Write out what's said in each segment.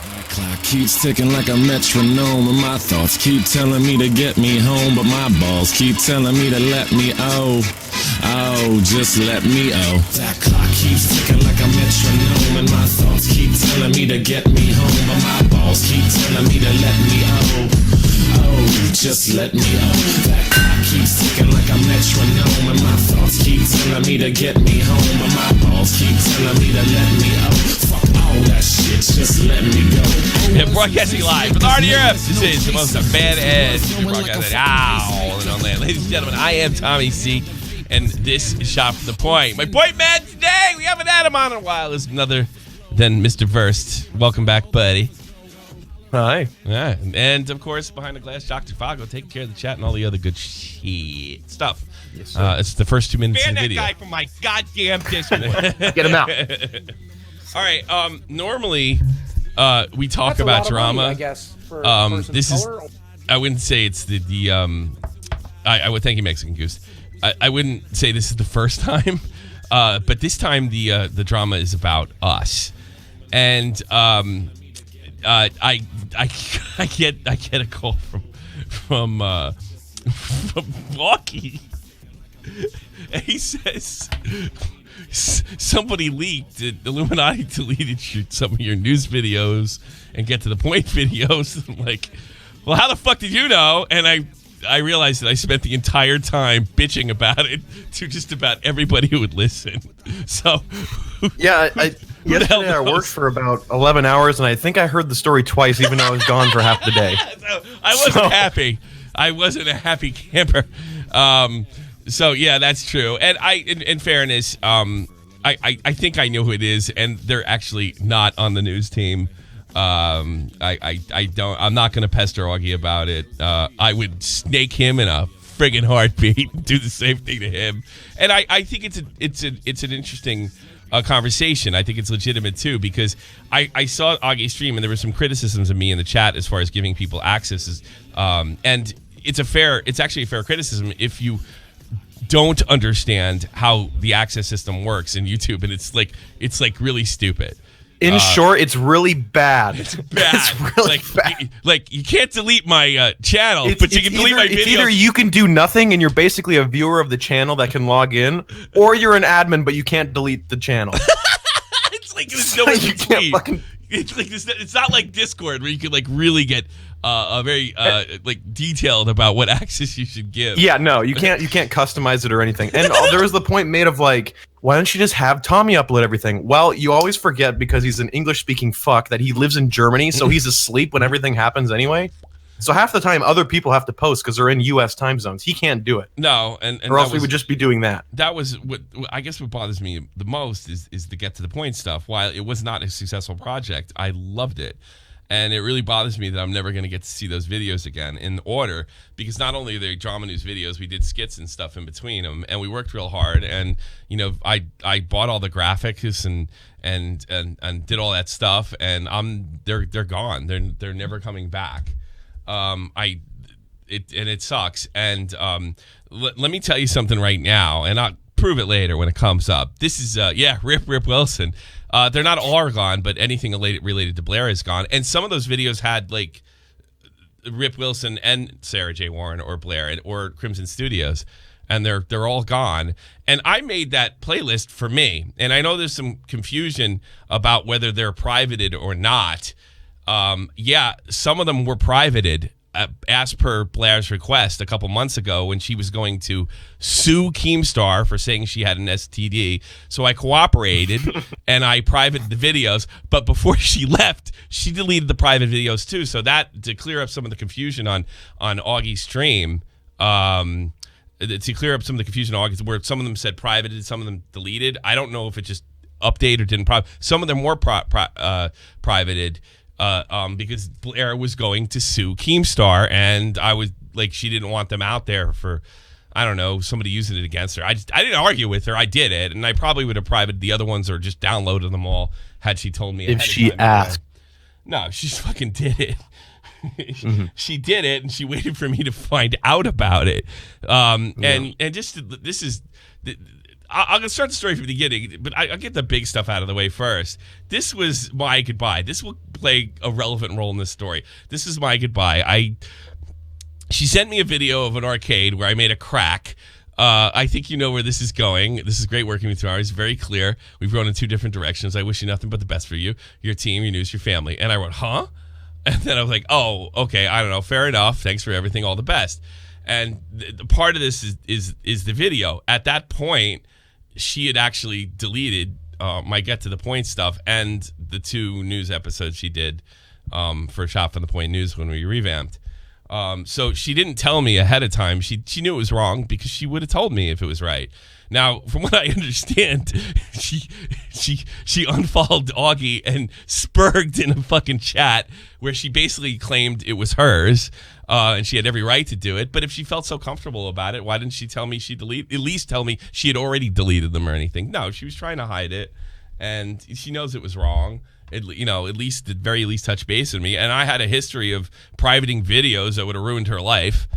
My clock keeps ticking like a metronome, and my thoughts keep telling me to get me home, but my balls keep telling me to let me just let me That clock keeps ticking like a metronome, and my thoughts keep telling me to get me home, but my balls keep telling me to let me just let me That clock keeps ticking like a metronome, and my thoughts keep telling me to get me home, but my balls keep telling me to let me Fuck all that shit, just let me go. Yeah, broadcasting live from RDRF. This is the most bad edge broadcasting ladies and gentlemen, I am Tommy C, and this is Shot from the Point. My point man today, we haven't had him on in a while, is none other than Mr. Verst. Welcome back, buddy. Hi. Yeah, and of course, behind the glass, Dr. Fago, taking care of the chat and all the other good shit stuff. Yes, sir. It's the first 2 minutes of the video. Ban that guy from my goddamn Discord. Get him out. All right. Normally, we talk That's a about lot of drama. money, I guess, for a person this of is. color. I wouldn't say it's I would thank you, Mexican Goose. I wouldn't say this is the first time, but this time the drama is about us, and I get a call from Walkie. And he says somebody leaked it. Illuminaughtii deleted some of your news videos and get to the point videos. I'm like, well, how the fuck did you know? And I realized that I spent the entire time bitching about it to just about everybody who would listen. So, yeah, yesterday I worked for about 11 hours, and I think I heard the story twice, even though I was gone for half the day. So, I wasn't happy. I wasn't a happy camper. So yeah, that's true. And in fairness, I think I know who it is, and they're actually not on the news team. I'm not going to pester Augie about it. I would snake him in a friggin' heartbeat, do the same thing to him. And I think it's an interesting conversation. I think it's legitimate too, because I saw Augie's stream and there were some criticisms of me in the chat as far as giving people access. And it's actually a fair criticism if you don't understand how the access system works in YouTube, and it's like really stupid. In short, it's really bad. It's bad. It's really bad. Like you can't delete my channel, but you can delete my video. It's either you can do nothing and you're basically a viewer of the channel that can log in, or you're an admin but you can't delete the channel. It's like there's no way you can't fucking. It's like it's not like Discord where you can like really get a very like detailed about what access you should give. Yeah, no, you can't customize it or anything. And there was the point made of like, why don't you just have Tommy upload everything? Well, you always forget because he's an English-speaking fuck that he lives in Germany, so he's asleep when everything happens anyway. So half the time, other people have to post because they're in U.S. time zones. He can't do it. No, and or else we would just be doing that. That was what I guess what bothers me the most is the get to the point stuff. While it was not a successful project, I loved it. And it really bothers me that I'm never going to get to see those videos again in order, because not only are they drama news videos, we did skits and stuff in between them, and we worked real hard. And you know, I bought all the graphics and did all that stuff, and they're gone. They're never coming back. It sucks. And let me tell you something right now, and I'll prove it later when it comes up. This is Rip Wilson. They're not all gone, but anything related to Blair is gone. And some of those videos had like Rip Wilson and Sarah J. Warren or Blair or Crimson Studios, and they're all gone. And I made that playlist for me. And I know there's some confusion about whether they're privated or not. Some of them were privated as per Blair's request a couple months ago when she was going to sue Keemstar for saying she had an STD. So I cooperated and I privated the videos. But before she left, she deleted the private videos too. So that, to clear up some of the confusion on Augie's stream, to clear up some of the confusion on Augie's, where some of them said privated, some of them deleted. I don't know if it just updated or didn't. Some of them were privated. Because Blair was going to sue Keemstar, and I was like, she didn't want them out there for, I don't know, somebody using it against her. I didn't argue with her. I did it, and I probably would have privated the other ones or just downloaded them all had she told me. If she asked. No, she just fucking did it. She did it, and she waited for me to find out about it. And just this is. I'll start the story from the beginning, but I'll get the big stuff out of the way first. This was my goodbye. This will play a relevant role in this story. This is my goodbye. She sent me a video of an arcade where I made a crack. I think you know where this is going. This is great working with you. It's very clear. We've grown in two different directions. I wish you nothing but the best for you, your team, your news, your family. And I wrote, huh? And then I was like, oh, okay, I don't know. Fair enough. Thanks for everything. All the best. And the part of this is the video. At that point, she had actually deleted my Get to the Point stuff and the 2 news episodes she did for Shot from the Point News when we revamped. So she didn't tell me ahead of time. She knew it was wrong because she would have told me if it was right. Now, from what I understand, she unfollowed Augie and spurged in a fucking chat where she basically claimed it was hers, and she had every right to do it. But if she felt so comfortable about it, why didn't she tell me at least tell me she had already deleted them or anything? No, she was trying to hide it, and she knows it was wrong. At least at very least touch base with me. And I had a history of privating videos that would have ruined her life.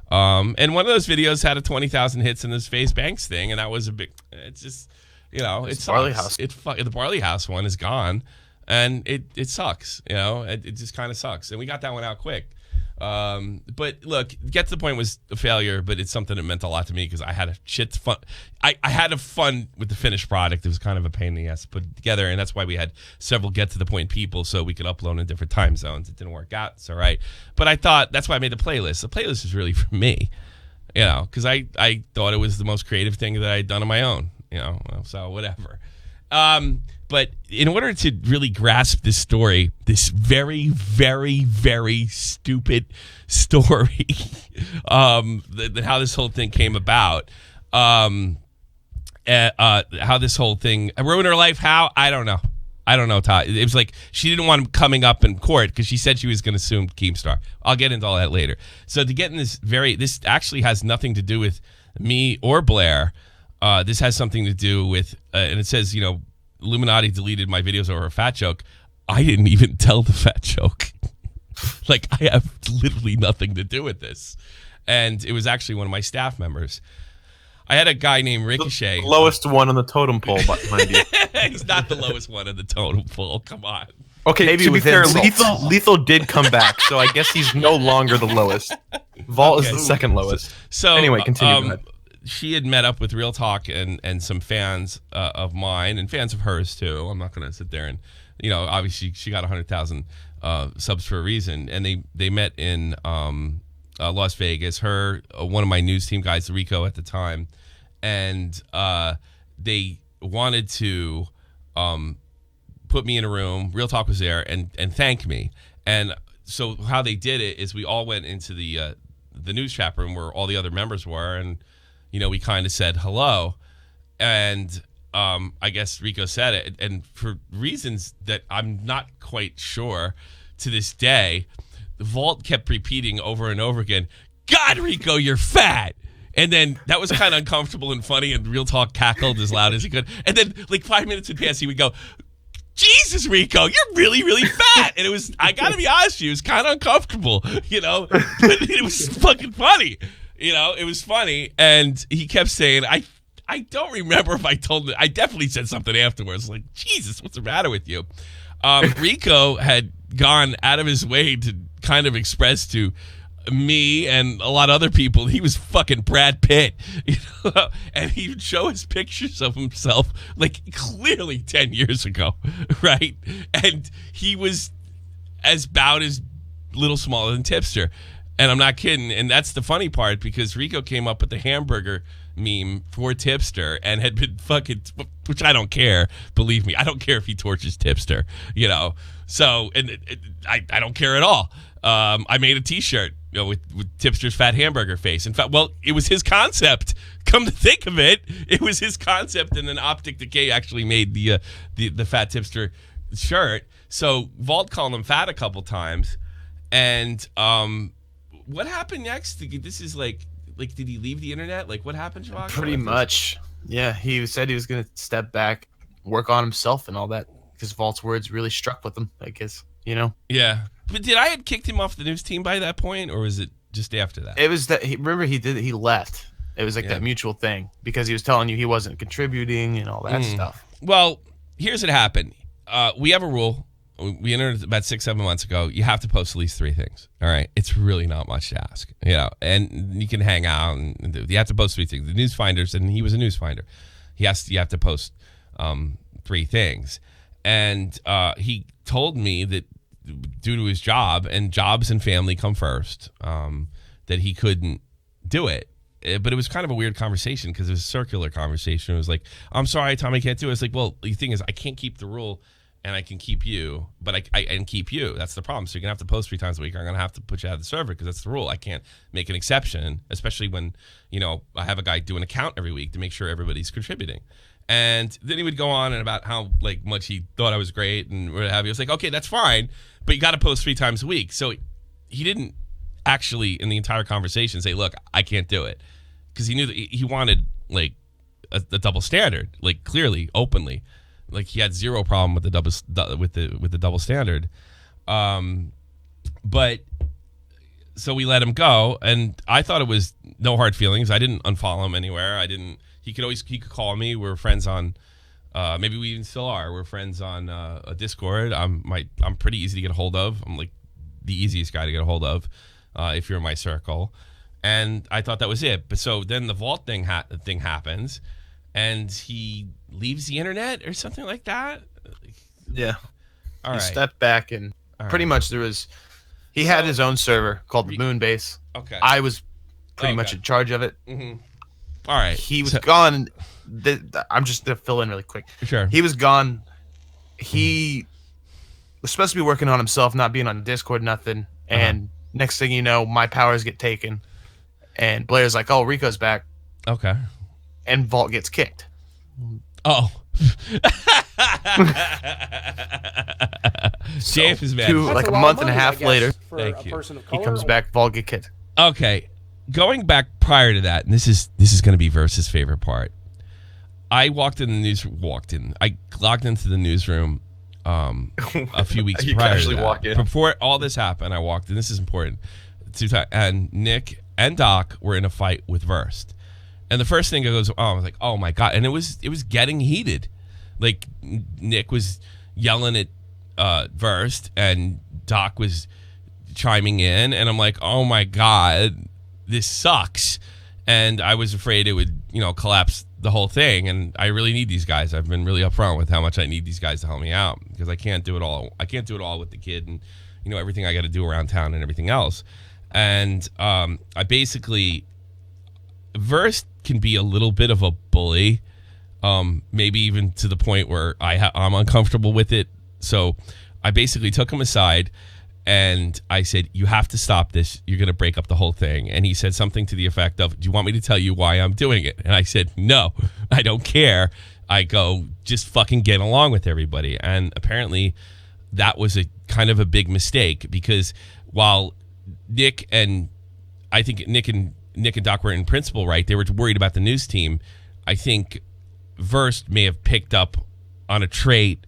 And one of those videos had a 20,000 hits in this Face Banks thing, and that was a big. It's just, it's Barley House. The Barley House one is gone, and it sucks. It just kind of sucks. And we got that one out quick. But look, Get to the Point was a failure, but it's something that meant a lot to me because I had fun. I had a fun with the finished product. It was kind of a pain in the ass to put together, and that's why we had several Get to the Point people so we could upload in different time zones. It didn't work out. It's all right. But I thought that's why I made the playlist. The playlist is really for me, because I thought it was the most creative thing that I had done on my own, so whatever. But in order to really grasp this story, this very, very, very stupid story, how this whole thing came about, how this whole thing ruined her life, how? I don't know, Todd. It was like she didn't want him coming up in court because she said she was going to sue Keemstar. I'll get into all that later. So to get in this actually has nothing to do with me or Blair. This has something to do with, and it says, Illuminaughtii deleted my videos over a fat joke. I didn't even tell the fat joke. Like, I have literally nothing to do with this. And it was actually one of my staff members. I had a guy named Ricochet. The lowest one on the totem pole, mind you. He's not the lowest one on the totem pole. Come on. Okay, Maybe to be fair, insult. Lethal did come back, so I guess he's no longer the lowest. Vault is the second lowest. So anyway, continue. Go ahead. She had met up with Real-talk and some fans of mine and fans of hers too. I'm not going to sit there and, obviously she got 100,000 subs for a reason. And they met in Las Vegas. One of my news team guys, Rico at the time, and they wanted to put me in a room. Real-talk was there and thank me. And so how they did it is we all went into the news chat room where all the other members were, and we kind of said hello, and I guess Rico said it, and for reasons that I'm not quite sure to this day, the Vault kept repeating over and over again, "God, Rico, you're fat." And then that was kind of uncomfortable and funny, and Real-talk cackled as loud as he could. And then like 5 minutes would pass, he would go, "Jesus, Rico, you're really, really fat." And I gotta be honest with you, it was kind of uncomfortable, but it was fucking funny. It was funny, and he kept saying, I don't remember if I told him. I definitely said something afterwards, like, "Jesus, what's the matter with you?" Rico had gone out of his way to kind of express to me and a lot of other people he was fucking Brad Pitt, and he would show us pictures of himself like clearly 10 years ago, right? And he was about as little smaller than Tipster. And I'm not kidding. And that's the funny part, because Rico came up with the hamburger meme for Tipster and had been fucking, which I don't care. Believe me, I don't care if he tortures Tipster, So, and I don't care at all. I made a T-shirt, with Tipster's fat hamburger face. In fact, it was his concept. Come to think of it, it was his concept, and then Optic Decay actually made the fat Tipster shirt. So Vault called him fat a couple times, and what happened next? This is like, did he leave the internet? Like, what happened, Shavak? Pretty much. Yeah, he said he was going to step back, work on himself and all that, because Vault's words really struck with him, I guess, Yeah. But did I had kicked him off the news team by that point, or was it just after that? It was that, remember he left. It was like that mutual thing because he was telling you he wasn't contributing and all that stuff. Well, here's what happened. We have a rule. We entered about 6-7 months ago. You have to post at least 3 things. All right, it's really not much to ask, And you can hang out, and you have to post 3 things. The news finders, and he was a news finder. You have to post 3 things, and he told me that due to his job, and jobs and family come first, that he couldn't do it. But it was kind of a weird conversation because it was a circular conversation. It was like, I'm sorry, Tom, I can't do it. It's like, well, the thing is, I can't keep the rule, and I can keep you, but I can keep you. That's the problem. So you're going to have to post 3 times a week. I'm going to have to put you out of the server because that's the rule. I can't make an exception, especially when, I have a guy do an account every week to make sure everybody's contributing. And then he would go on and about how much he thought I was great and what have you. I was like, okay, that's fine, but you got to post 3 times a week. So he didn't actually, in the entire conversation, say, look, I can't do it. Because he knew that he wanted a double standard, clearly, openly, he had zero problem with the double standard, but so we let him go, and I thought it was no hard feelings. I didn't unfollow him anywhere. He could call me. We're friends on, maybe we even still are. We're friends on a Discord. I'm pretty easy to get a hold of. I'm the easiest guy to get a hold of if you're in my circle. And I thought that was it. But so then the vault thing happens, and he leaves the internet or something like that. Yeah. All right. He stepped back, and pretty much he had his own server called the Moonbase. Okay. I was pretty much in charge of it. Mm-hmm. All right. He was gone. I'm just going to fill in really quick. Sure. He was gone. He was supposed to be working on himself, not being on Discord, nothing. And next thing you know, my powers get taken. And Blair's like, oh, Rico's back. Okay. And Vault gets kicked. Oh. James is mad. Like a month and a half later, Thank you. he comes back, Vault get kicked. Okay. Going back prior to that, and this is going to be Verse's favorite part. I logged into the newsroom a few weeks prior to that. Before all this happened, I walked in. This is important. And Nick and Doc were in a fight with Verse. And the first thing I was like, oh my God. And it was getting heated. Nick was yelling at Verse, and Doc was chiming in, and I'm like, oh my God, this sucks. And I was afraid it would, collapse the whole thing. And I really need these guys. I've been really upfront with how much I need these guys to help me out, because I can't do it all. I can't do it all with the kid and, everything I got to do around town and everything else. And I basically, Verse can be a little bit of a bully, maybe even to the point where I'm uncomfortable with it. So I basically took him aside, and I said, you have to stop this. You're going to break up the whole thing. And he said something to the effect of, do you want me to tell you why I'm doing it? And I said, no, I don't care. I go, just fucking get along with everybody. And apparently that was a kind of a big mistake, because while Nick and Doc were in principle right, they were worried about the news team. I think Verse may have picked up on a trait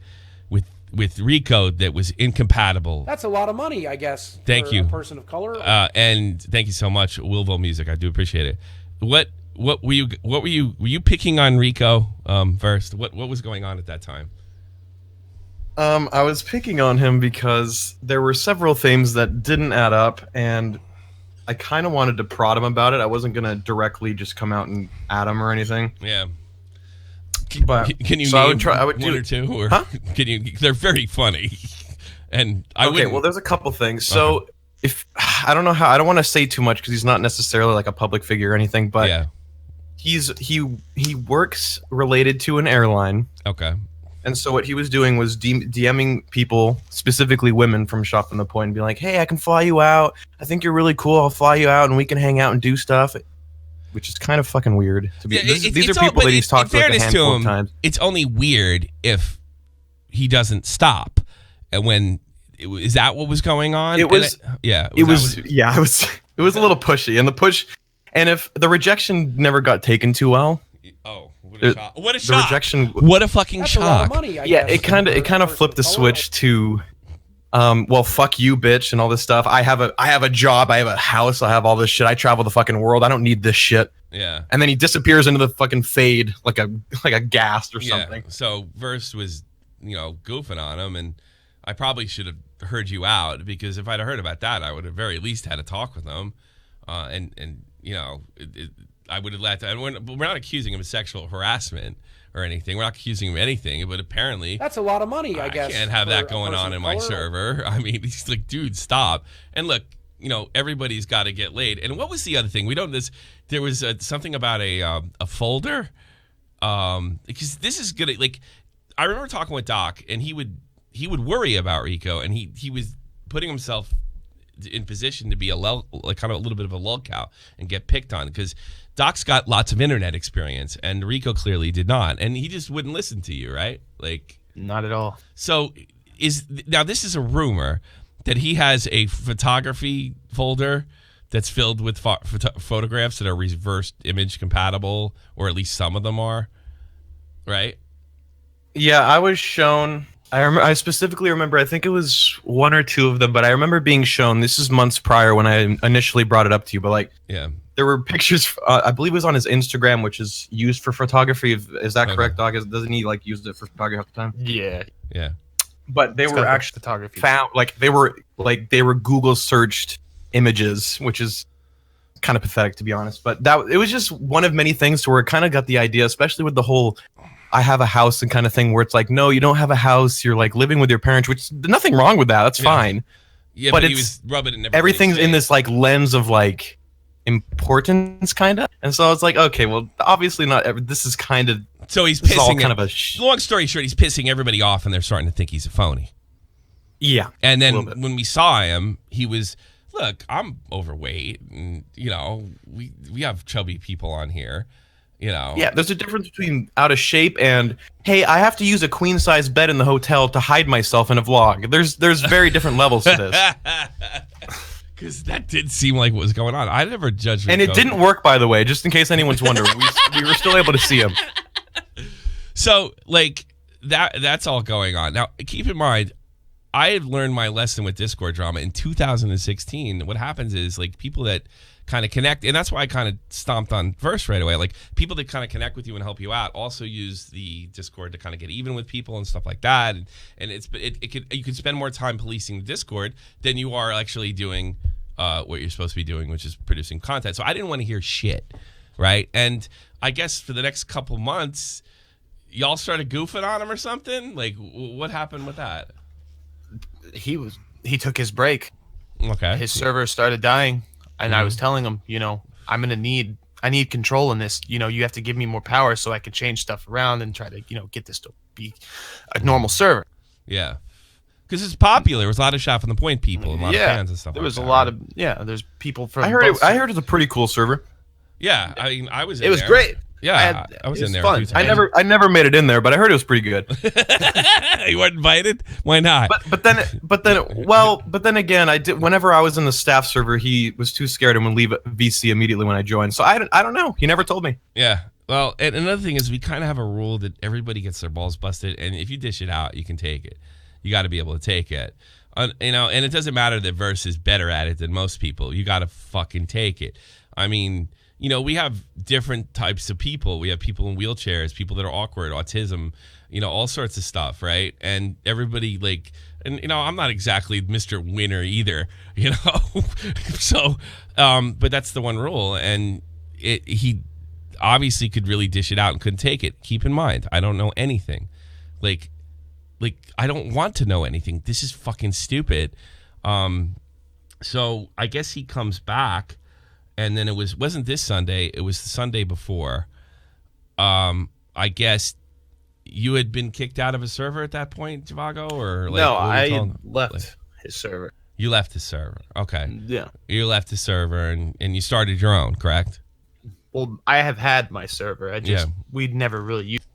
with Rico that was incompatible. That's a lot of money, I guess. Thank you. A person of color. And thank you so much, Willville Music. I do appreciate it. What were you picking on Rico first? What was going on at that time? I was picking on him because there were several things that didn't add up, and I kind of wanted to prod him about it. I wasn't gonna directly just come out and at him or anything. Yeah. But can you so name I would one do or two? Or huh? Can you? They're very funny, and well, there's a couple things. So if I don't want to say too much because he's not necessarily like a public figure or anything, but yeah, he works related to an airline. Okay. And so what he was doing was DMing people, specifically women from Shop from the Point, and be like, hey, I can fly you out. I think you're really cool. I'll fly you out and we can hang out and do stuff. Which is kind of fucking weird. These are people that he's talked to like a handful of times. It's only weird if he doesn't stop. And is that what was going on? It was. It was a little pushy. And if the rejection never got taken too well. Oh. What a shock. What a shock. The rejection. What a fucking That's shock. a lot of money, I guess, it kind of flipped the switch to well, fuck you, bitch, and all this stuff. I have a job, I have a house, I have all this shit. I travel the fucking world. I don't need this shit. Yeah. And then he disappears into the fucking fade like a ghast or something. Yeah. So Verse was, goofing on him, and I probably should have heard you out, because if I'd have heard about that, I would have very least had a talk with him, and I would have let. And we're not accusing him of sexual harassment or anything. We're not accusing him of anything, but apparently That's a lot of money, I guess. I can't have for that a going person on of in my color. server. I mean, he's like, dude, stop. And look, everybody's got to get laid. And what was the other thing? There was something about a folder, because this is good. Like, I remember talking with Doc, and he would worry about Rico, and he was putting himself in position to be kind of a little bit of a lolcow and get picked on, because Doc's got lots of internet experience, and Rico clearly did not, and he just wouldn't listen to you, right? Like, Not at all. so now this is a rumor that he has a photography folder that's filled with photographs that are reverse image compatible, or at least some of them are, right? Yeah, I was shown. I specifically remember. I think it was one or two of them, but I remember being shown. This is months prior when I initially brought it up to you. But like, Yeah. there were pictures. I believe it was on his Instagram, which is used for photography. Is that Okay. correct, Doc? Doesn't he like use it for photography all the time? Yeah. Yeah. But they It's were got the actually photography. found. They were Google searched images, which is kind of pathetic, to be honest. But it was just one of many things to where it kind of got the idea, especially with the whole I have a house and kind of thing, where it's like, no, you don't have a house. You're like living with your parents, which nothing wrong with that. That's Yeah. fine. Yeah, But but he it's- was rubbing it in Everything's in face. this like lens of like importance, kind of. And so it's like, okay, well, obviously not. This is kind of So he's this is all pissing. kind of a Long story short, he's pissing everybody off, and they're starting to think he's a phony. yeah. And A then little bit. when we saw him, he was, look, I'm overweight, and we have chubby people on here, Yeah, there's a difference between out of shape and hey, I have to use a queen size bed in the hotel to hide myself in a vlog. There's very different levels to this. Because that did seem like what was going on. I never judged And it Rico. didn't work, by the way, just in case anyone's wondering. We were still able to see him. So like that's all going on. Now keep in mind, I had learned my lesson with Discord drama in 2016. What happens is like people that kind of connect, and that's why I kind of stomped on Verse right away. Like people that kind of connect with you and help you out also use the Discord to kind of get even with people and stuff like that. And you could spend more time policing the Discord than you are actually doing what you're supposed to be doing, which is producing content. So I didn't want to hear shit, right? And I guess for the next couple months, y'all started goofing on him or something. Like what happened with that? He took his break. Okay. His server started dying, and I was telling him, I need control in this. You have to give me more power so I can change stuff around and try to, get this to be a normal server. Yeah. Because it's popular. There was a lot of Shot from the Point people and a lot of fans and stuff There like was that, a lot right? of there's people from I heard both it was a pretty cool server. Yeah. I mean, I was in It was there. great. Yeah. I was it in was there. fun. A few times. I never made it in there, but I heard it was pretty good. You weren't invited? Why not? But then again, I did. Whenever I was in the staff server, he was too scared and would leave VC immediately when I joined. So I don't know. He never told me. Yeah. Well, and another thing is we kind of have a rule that everybody gets their balls busted, and if you dish it out, you can take it. You got to be able to take it. And it doesn't matter that Verse is better at it than most people. You got to fucking take it. I mean, we have different types of people. We have people in wheelchairs, people that are awkward, autism, all sorts of stuff, right? And everybody I'm not exactly Mr. Winner either, So, but that's the one rule, and he obviously could really dish it out and couldn't take it. Keep in mind, I don't know anything. Like I don't want to know anything. This is fucking stupid. So I guess he comes back, and then wasn't this Sunday, it was the Sunday before. I guess you had been kicked out of a server at that point, Javago, or No, what were I you told? left his server. You left the server. Okay. Yeah. You left the server and you started your own, correct? Well, I have had my server. We'd never really used.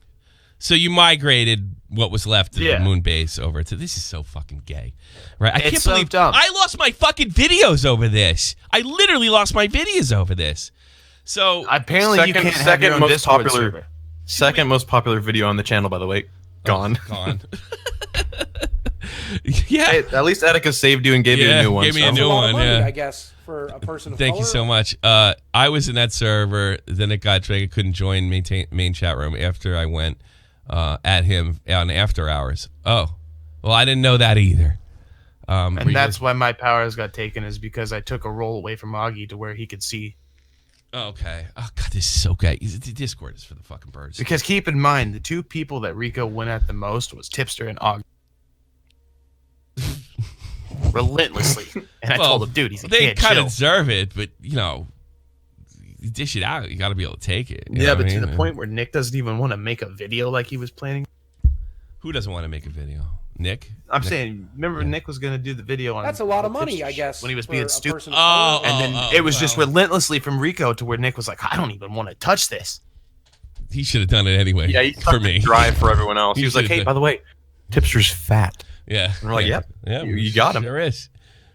So you migrated what was left of Yeah. the moon base over to this is so fucking gay. Right? I It's can't so believe dumb. I lost my fucking videos over this. I literally lost my videos over this. So Apparently, you can't have your own Discord server. Second most popular video on the channel, by the way. Gone. Gone. Yeah. Hey, at least Attica saved you and gave you a new one. Gave me a That's new a lot one. of money, Yeah. I guess, for a person of Thank color. you so much. I was in that server. Then it got I couldn't join main chat room after I went at him on after hours. Oh, well, I didn't know that either. And that's why my powers got taken, is because I took a roll away from Augie to where he could see. Okay. Oh God, this is so good. The Discord is for the fucking birds. Because keep in mind, the two people that Rico went at the most was Tipster and Augie. Relentlessly. And I told him, dude, he's a they kid, kind of chill. deserve it, but you dish it out. You got to be able to take it. You know Yeah, what but I to mean? the point where Nick doesn't even want to make a video like he was planning. Who doesn't want to make a video? Nick? I'm saying, remember Nick was going to do the video on... That's a lot of money, Tipster I guess. when he was for being a stupid. person of color. And then it was just relentlessly from Rico to where Nick was like, I don't even want to touch this. He should have done it anyway. Yeah, he for me. drive for everyone else. He He was like, should've "Hey, done- by the way, Tipster's fat." Yeah. And we're like, "Yep, Yeah. you got him." Sure is.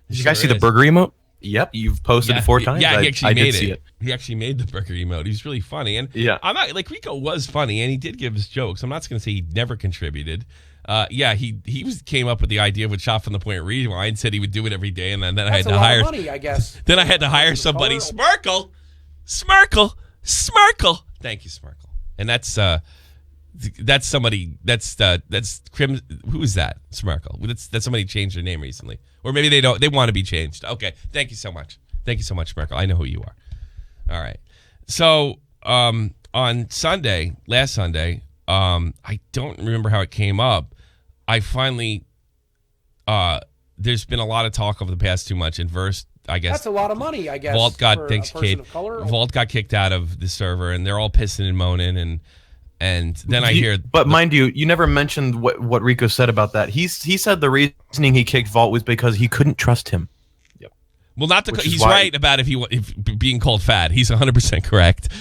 Did you guys see the burger emote? Yep, you've posted it 4 times. Yeah, he actually I made did see it. He actually made the burger emote. He's really funny. And Yeah. I'm not like Rico was funny and he did give us jokes. I'm not going to say he never contributed. He came up with the idea of a Shot from the Point rewind, said he would do it every day, and then I had That's a to lot hire of money, I guess. then I had to hire person of somebody. color. Smirkle. Thank you, Smirkle. And that's somebody. That's Crim. Who is that? Smirkle. That's somebody changed their name recently, or maybe they don't. They want to be changed. Okay. Thank you so much. Thank you so much, Smirkle. I know who you are. All right. So on Sunday, last Sunday, I don't remember how it came up. I finally. There's been a lot of talk over the past 2 months. In verse, I guess. That's a lot of money, I guess. Vault got for thanks, a person Kate. of color. Vault got kicked out of the server, and they're all pissing and moaning, and then I hear. But mind you, you never mentioned what Rico said about that. He said the reasoning he kicked Vault was because he couldn't trust him. Well, not the. Which is He's why- right about if being called fat. He's 100% correct.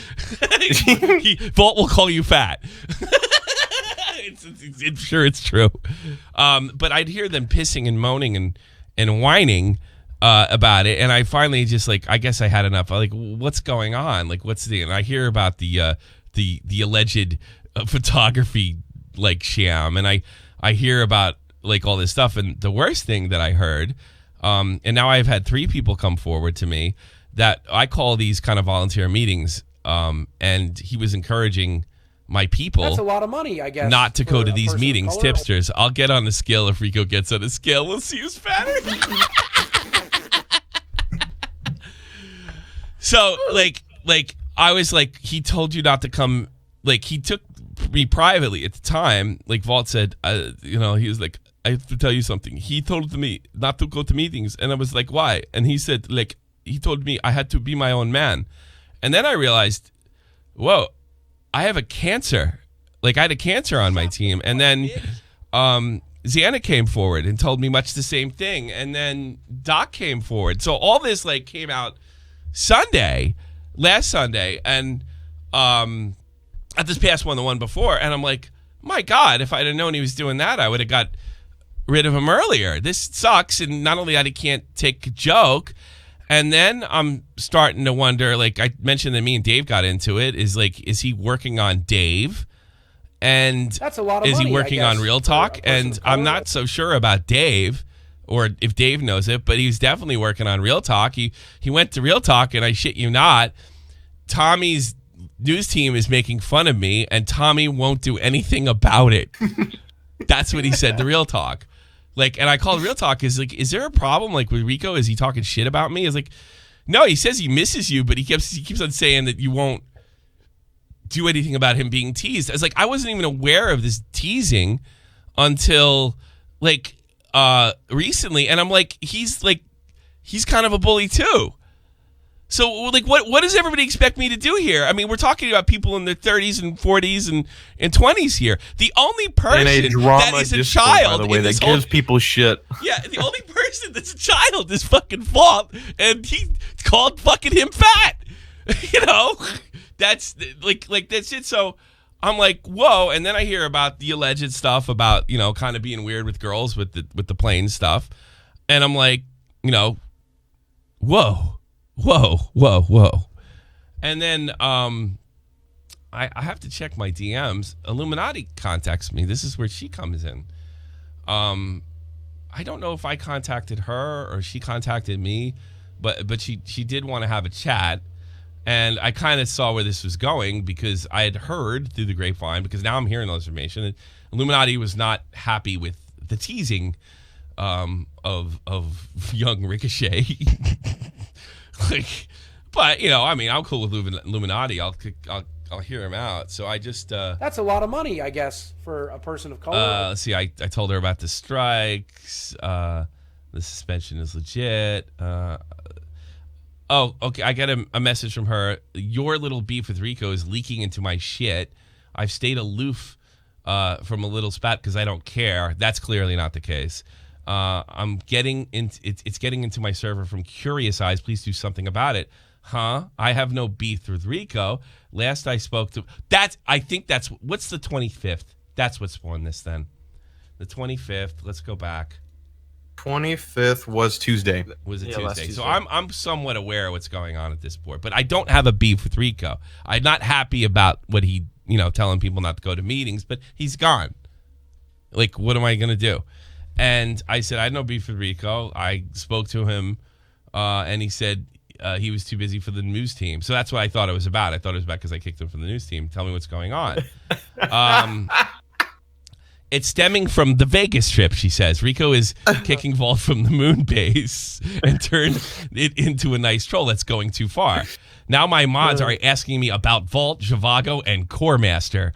Vault will call you fat. it's sure it's true. But I'd hear them pissing and moaning and whining about it, and I finally just I guess I had enough. I'm like, what's going on? Like, what's the? And I hear about the alleged photography sham, and I hear about all this stuff. And the worst thing that I heard. And now I've had 3 people come forward to me that I call these kind of volunteer meetings. And he was encouraging my people That's a lot of money, I guess. not to go for to a these person of meetings. color. Tipsters, I'll get on the scale if Rico gets on the scale. We'll see who's fatter. So I was he told you not to come. He took me privately at the time. Vault said, he was like, I have to tell you something. He told me not to go to meetings. And I was like, why? And he said, he told me I had to be my own man. And then I realized, whoa, I have a cancer. I had a cancer on my team. And then Xana came forward and told me much the same thing. And then Doc came forward. So all this came out last Sunday. And at this past one, the one before. And I'm like, my God, if I'd have known he was doing that, I would have got rid of him earlier. This sucks. And not only that, he can't take a joke. And then I'm starting to wonder, I mentioned that me and Dave got into it, is he working on Dave? And That's a lot of is money, he working I on guess, Real-talk? for a person And of I'm color. not so sure about Dave, or if Dave knows it, but he's definitely working on Real-talk. He went to Real-talk, and I shit you not, Tommy's news team is making fun of me, and Tommy won't do anything about it. That's what he said to Real-talk. And I called Real-talk, is there a problem with Rico? Is he talking shit about me? Is no, he says he misses you, but he keeps on saying that you won't do anything about him being teased. I was I wasn't even aware of this teasing until recently, and I'm he's kind of a bully too. So what does everybody expect me to do here? I mean, we're talking about people in their 30s and 40s and 20s here. The only person In a that drama is a Discord, child by the way, in that this gives whole, people shit. yeah, the only person that's a child is fucking Vault, and he called fucking him fat. That's that's it. So I'm like, whoa, and then I hear about the alleged stuff about kind of being weird with girls with the plane stuff, and I'm like, whoa. And then I have to check my DMs. Illuminaughtii contacts me. This is where she comes in. I I don't know if I contacted her or she contacted me, but she did want to have a chat. And I kind of saw where this was going because I had heard through the grapevine, because now I'm hearing all this information, that Illuminaughtii was not happy with the teasing of young Ricochet. But I mean, I'm cool with Illuminaughtii. I'll hear him out. So I just That's a lot of money, I guess, for a person of color. let's see. I told her about the strikes. The suspension is legit. Oh, okay. I got a message from her. Your little beef with Rico is leaking into my shit. I've stayed aloof from a little spat because I don't care. That's clearly not the case. I'm getting it's getting into my server from curious eyes. Please do something about it. Huh? I have no beef with Rico. Last I spoke to I think that's what's the 25th. That's what spawned this then. The 25th. Let's go back. 25th was Tuesday. Was it Yeah, last Tuesday? So Tuesday. I'm somewhat aware of what's going on at this point, but I don't have a beef with Rico. I'm not happy about what he, telling people not to go to meetings, but he's gone. Like, what am I going to do? And I said, I had no beef with Rico. I spoke to him, and he said he was too busy for the news team. So that's what I thought it was about. I thought it was about because I kicked him from the news team. Tell me what's going on. It's stemming from the Vegas trip, she says. Rico is kicking Vault from the moon base and turned it into a nice troll that's going too far. Now my mods are asking me about Vault, Zhivago, and Core Master.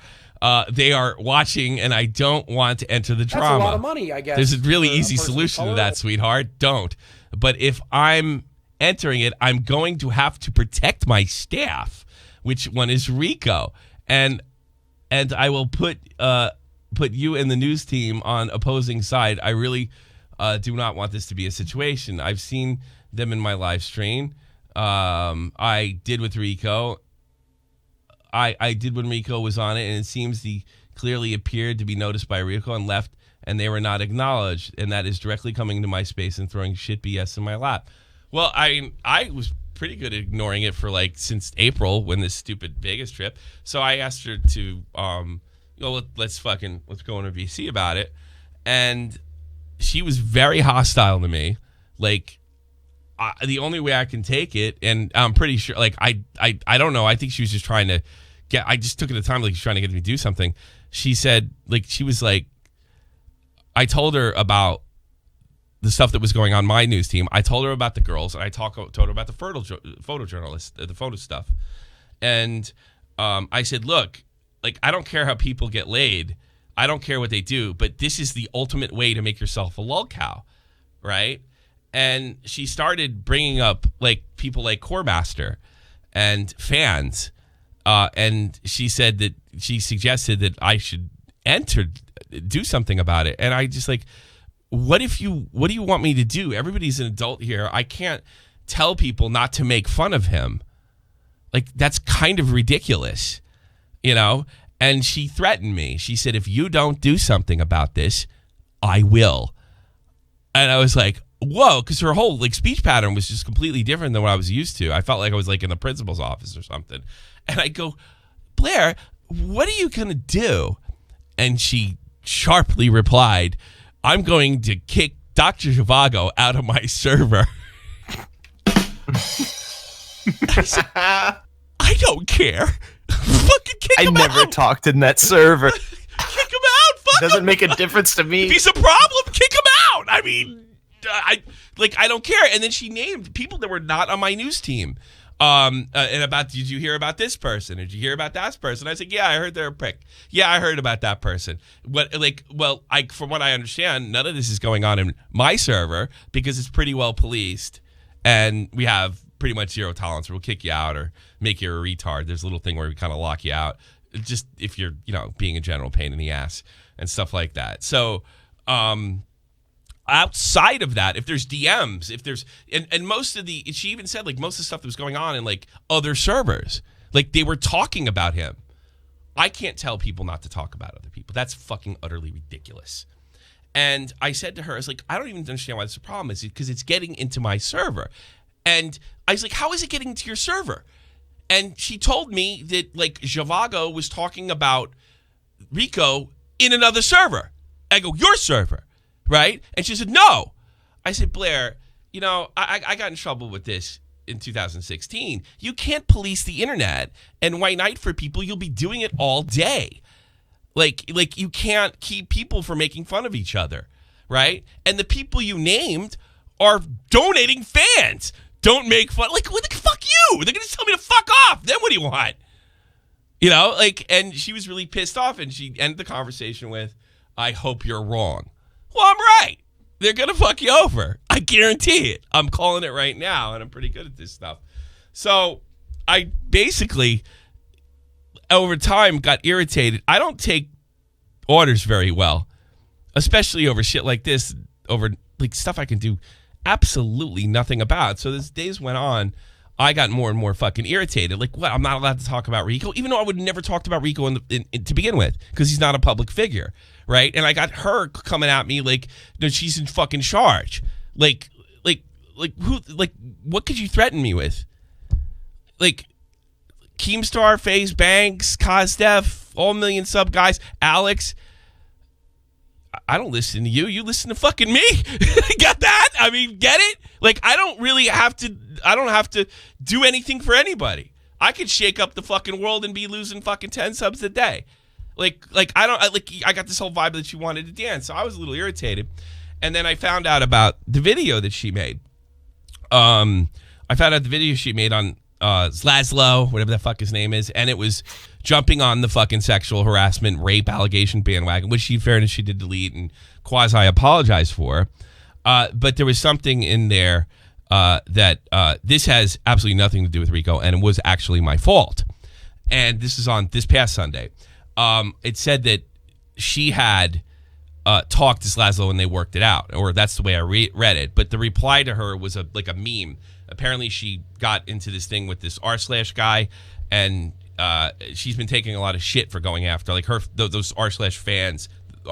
They are watching, and I don't want to enter the drama. That's a lot of money, I guess. There's a really for easy person of solution to color. that, sweetheart. Don't. But if I'm entering it, I'm going to have to protect my staff, which one is Rico. And I will put you and the news team on opposing side. I really do not want this to be a situation. I've seen them in my live stream. I did with Rico. I did when Rico was on it, and it seems he clearly appeared to be noticed by Rico and left, and they were not acknowledged, and that is directly coming into my space and throwing shit BS in my lap. Well, I was pretty good at ignoring it for since April when this stupid Vegas trip. So I asked her to let's go on a VC about it, and she was very hostile to me. The only way I can take it, and I'm pretty sure, I don't know. I think she was just trying to I just took it at a time she's trying to get me to do something. She said, I told her about the stuff that was going on my news team. I told her about the girls, and I told her about the photojournalist, the photo stuff. And I said, look, I don't care how people get laid. I don't care what they do, but this is the ultimate way to make yourself a lol cow, right? And she started bringing up people like Core Master and fans, and she said that she suggested that I should do something about it. And I just what do you want me to do? Everybody's an adult here. I can't tell people not to make fun of him. That's kind of ridiculous, And she threatened me. She said, if you don't do something about this, I will. And I was like, whoa, because her whole speech pattern was just completely different than what I was used to. I felt like I was in the principal's office or something. And I go, Blair, what are you going to do? And she sharply replied, I'm going to kick Dr. Zhivago out of my server. I said, I don't care. Fucking kick him out. I never talked in that server. Kick him out. Fuck Doesn't him. make a difference to If me. he's a problem, kick him out. I mean, I don't care. And then she named people that were not on my news team. And did you hear about this person? Did you hear about that person? I said, yeah, I heard they're a prick. Yeah, I heard about that person. From what I understand, none of this is going on in my server because it's pretty well policed, and we have pretty much zero tolerance. We'll kick you out or make you a retard. There's a little thing where we kind of lock you out, just if you're, being a general pain in the ass and stuff like that. So, outside of that, if there's DMs, if there's and most of she even said most of the stuff that was going on in other servers, they were talking about him. I can't tell people not to talk about other people. That's fucking utterly ridiculous. And I said to her, I was like, I don't even understand why this is a problem. Is because it's getting into my server. And I was like, how is it getting into your server? And she told me that Zhivago was talking about Rico in another server. I go, your server? right? And she said, no. I said, Blair, you know, I got in trouble with this in 2016. You can't police the internet and white knight for people. You'll be doing it all day. Like you can't keep people from making fun of each other, right? And the people you named are donating fans. Don't make fun. Like, what the fuck you? They're going to tell me to fuck off. Then what do you want? You know, like, and she was really pissed off, and she ended the conversation with, I hope you're wrong. Well, I'm right. They're going to fuck you over. I guarantee it. I'm calling it right now, and I'm pretty good at this stuff. So I basically, over time, got irritated. I don't take orders very well, especially over shit like this, over like stuff I can do absolutely nothing about. So as days went on, I got more and more fucking irritated. Like, what? I'm not allowed to talk about Rico, even though I would have never talked about Rico to begin with, because he's not a public figure, right? And I got her coming at me like, no, she's in fucking charge. Like who? Like, what could you threaten me with? Like, Keemstar, FaZe Banks, Kosdef, all million sub guys, Alex. I don't listen to you. You listen to fucking me. Got that? I mean, get it? Like, I don't have to do anything for anybody. I could shake up the fucking world and be losing fucking 10 subs a day. I got this whole vibe that she wanted to dance. So I was a little irritated. And then I found out about the video that she made. I found out the video she made on Zlaslow, whatever the fuck his name is, and it was jumping on the fucking sexual harassment, rape allegation bandwagon, which, in fairness, she did delete and quasi-apologize for. But there was something in there that this has absolutely nothing to do with Rico, and it was actually my fault. And this is on this past Sunday. It said that she had talked to Zlaslow and they worked it out, or that's the way I read it. But the reply to her was like a meme. Apparently, she got into this thing with this r/ guy, and she's been taking a lot of shit for going after, like, her those r/ fans, the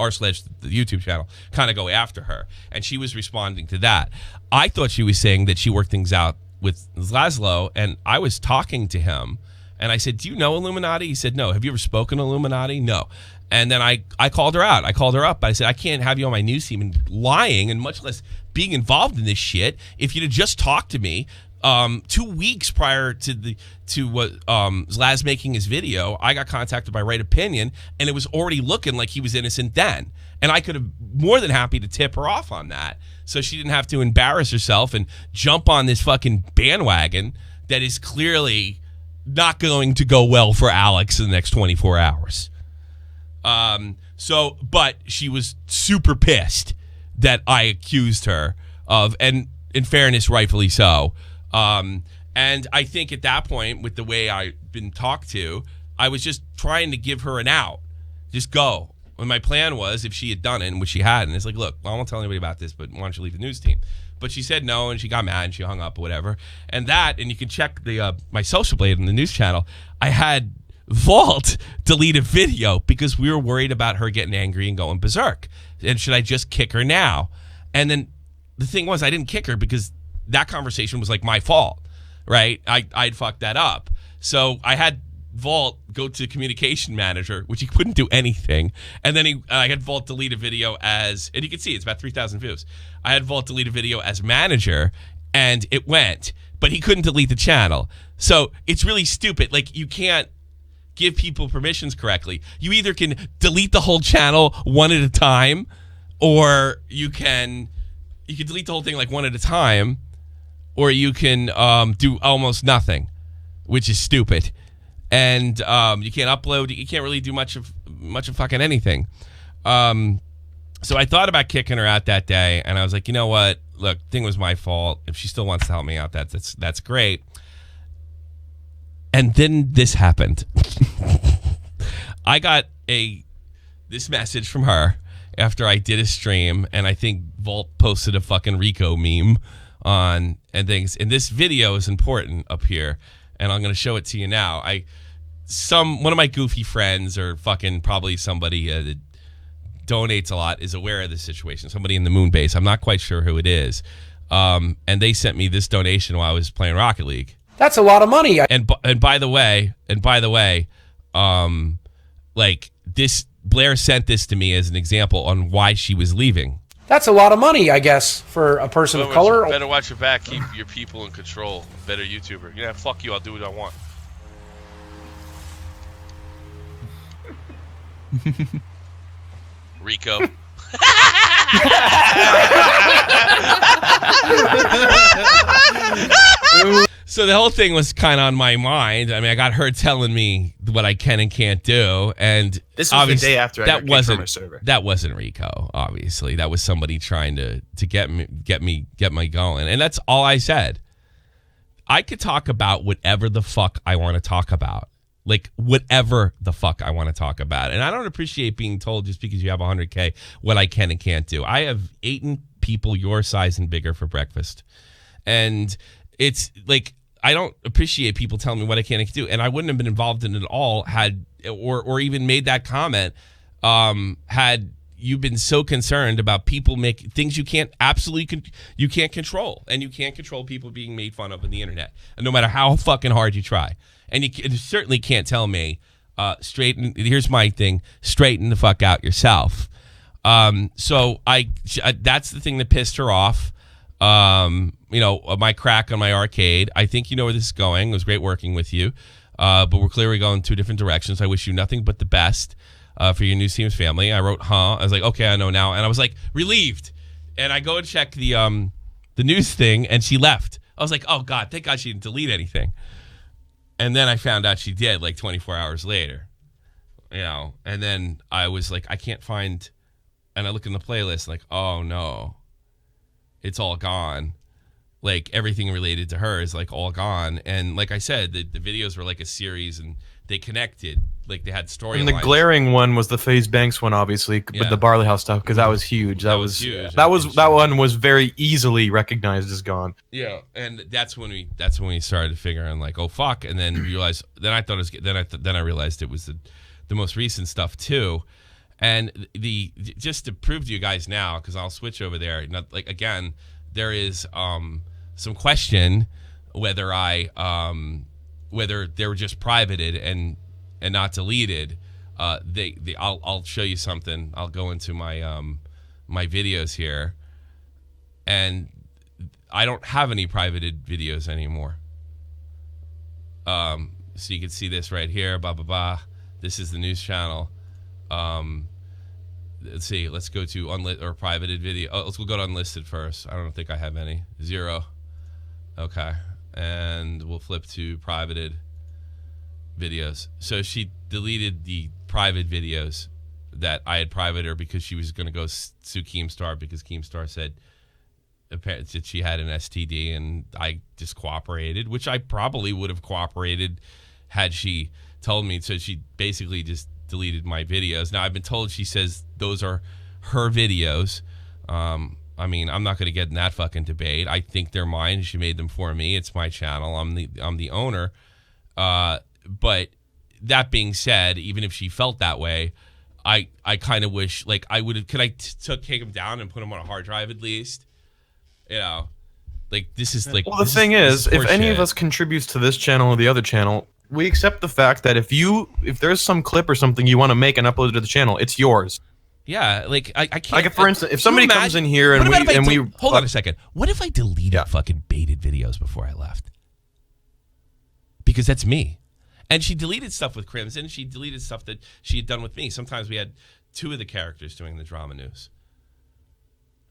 YouTube channel, kind of go after her, and she was responding to that. I thought she was saying that she worked things out with Zlaslow, and I was talking to him, and I said, "Do you know Illuminaughtii?" He said, "No." "Have you ever spoken to Illuminaughtii?" "No." And then I called her out. I called her up. I said, "I can't have you on my news team and lying, and much less being involved in this shit. If you'd have just talked to me 2 weeks prior to Zlaz making his video, I got contacted by Right Opinion, and it was already looking like he was innocent then. And I could have more than happy to tip her off on that, so she didn't have to embarrass herself and jump on this fucking bandwagon that is clearly not going to go well for Alex in the next 24 hours. But she was super pissed that I accused her of, and in fairness, rightfully so. And I think at that point, with the way I've been talked to, I was just trying to give her an out. Just go. And my plan was, if she had done it, and which she hadn't, it's like, look, I won't tell anybody about this, but why don't you leave the news team? But she said no, and she got mad, and she hung up or whatever. And you can check my social blade on the news channel. I had Vault delete a video because we were worried about her getting angry and going berserk. And should I just kick her now? And then the thing was, I didn't kick her because that conversation was like my fault, right? I'd fucked that up. So I had Vault go to communication manager, which he couldn't do anything. And then I had Vault delete a video as, and you can see it's about 3,000 views. I had Vault delete a video as manager, and it went, but he couldn't delete the channel. So it's really stupid. Like, you can't give people permissions correctly. You either can delete the whole channel one at a time, or you can delete the whole thing like one at a time, or you can do almost nothing, which is stupid. And you can't upload. You can't really do much of fucking anything. So I thought about kicking her out that day, and I was like, you know what? Look, thing was my fault. If she still wants to help me out, that's great. And then this happened. I got this message from her after I did a stream, and I think Vault posted a fucking Rico meme on and things. And this video is important up here, and I'm going to show it to you now. One of my goofy friends, or fucking probably somebody that donates a lot, is aware of this situation. Somebody in the moon base. I'm not quite sure who it is. And they sent me this donation while I was playing Rocket League. That's a lot of money. And by the way, like, this, Blair sent this to me as an example on why she was leaving. That's a lot of money, I guess, for a person of color. Better watch your back. Keep your people in control. Better YouTuber. Yeah, fuck you. I'll do what I want. Rico. So the whole thing was kind of on my mind. I mean, I got her telling me what I can and can't do, and This was the day after I got kicked from her server. That wasn't Rico. Obviously, that was somebody trying to get me going, and that's all I said. I could talk about whatever the fuck I want to talk about, like whatever the fuck I want to talk about, and I don't appreciate being told just because you have 100K what I can and can't do. I have eaten people your size and bigger for breakfast, and it's like, I don't appreciate people telling me what I can and can't do, and I wouldn't have been involved in it at all had or even made that comment had you been so concerned about people make things you can't you can't control, and you can't control people being made fun of on the internet, and no matter how fucking hard you try, and you certainly can't tell me here's my thing, straighten the fuck out yourself. So that's the thing that pissed her off. My crack on my arcade. I think you know where this is going. It was great working with you, but we're clearly going two different directions. I wish you nothing but the best for your new Seams family. I wrote, I was like, okay, I know now, and I was like relieved. And I go and check the news thing, and she left. I was like, oh god, thank God she didn't delete anything. And then I found out she did, like 24 hours later. And then I was like, I can't find, and I look in the playlist, like, oh no. It's all gone. Like everything related to her is like all gone. And like I said, the videos were like a series, and they connected. Like they had storylines. And the glaring one was the FaZe Banks one, obviously, with the Barley House stuff, because that was huge. That was huge. That one was very easily recognized as gone. Yeah, and that's when we started figuring like, oh fuck, and then realized. Then I thought it was. Then I realized it was the most recent stuff too. And just to prove to you guys now, because I'll switch over there. Like again, there is some question whether whether they were just privated and not deleted. I'll show you something. I'll go into my my videos here, and I don't have any privated videos anymore. So you can see this right here. Blah blah blah. This is the news channel. Let's see. Let's go to unlit or privated video. Let's go to unlisted first. I don't think I have any. 0. Okay, and we'll flip to privated videos. So she deleted the private videos that I had privated her because she was going to go sue Keemstar because Keemstar said that she had an STD, and I just cooperated, which I probably would have cooperated had she told me. So she basically just deleted my videos. Now I've been told she says those are her videos. I mean, I'm not going to get in that fucking debate. I think they're mine. She made them for me. It's my channel. I'm the owner. But that being said, even if she felt that way, I kind of wish, like, I would have. Could I take them down and put them on a hard drive at least? Like this is like. Well, the thing is, if any of us contributes to this channel or the other channel, we accept the fact that if there's some clip or something you want to make and upload it to the channel, it's yours. Yeah, like I can't. Like for instance, if somebody comes in here and we hold on a second. What if I deleted fucking baited videos before I left? Because that's me. And she deleted stuff with Crimson. She deleted stuff that she had done with me. Sometimes we had 2 of the characters doing the drama news.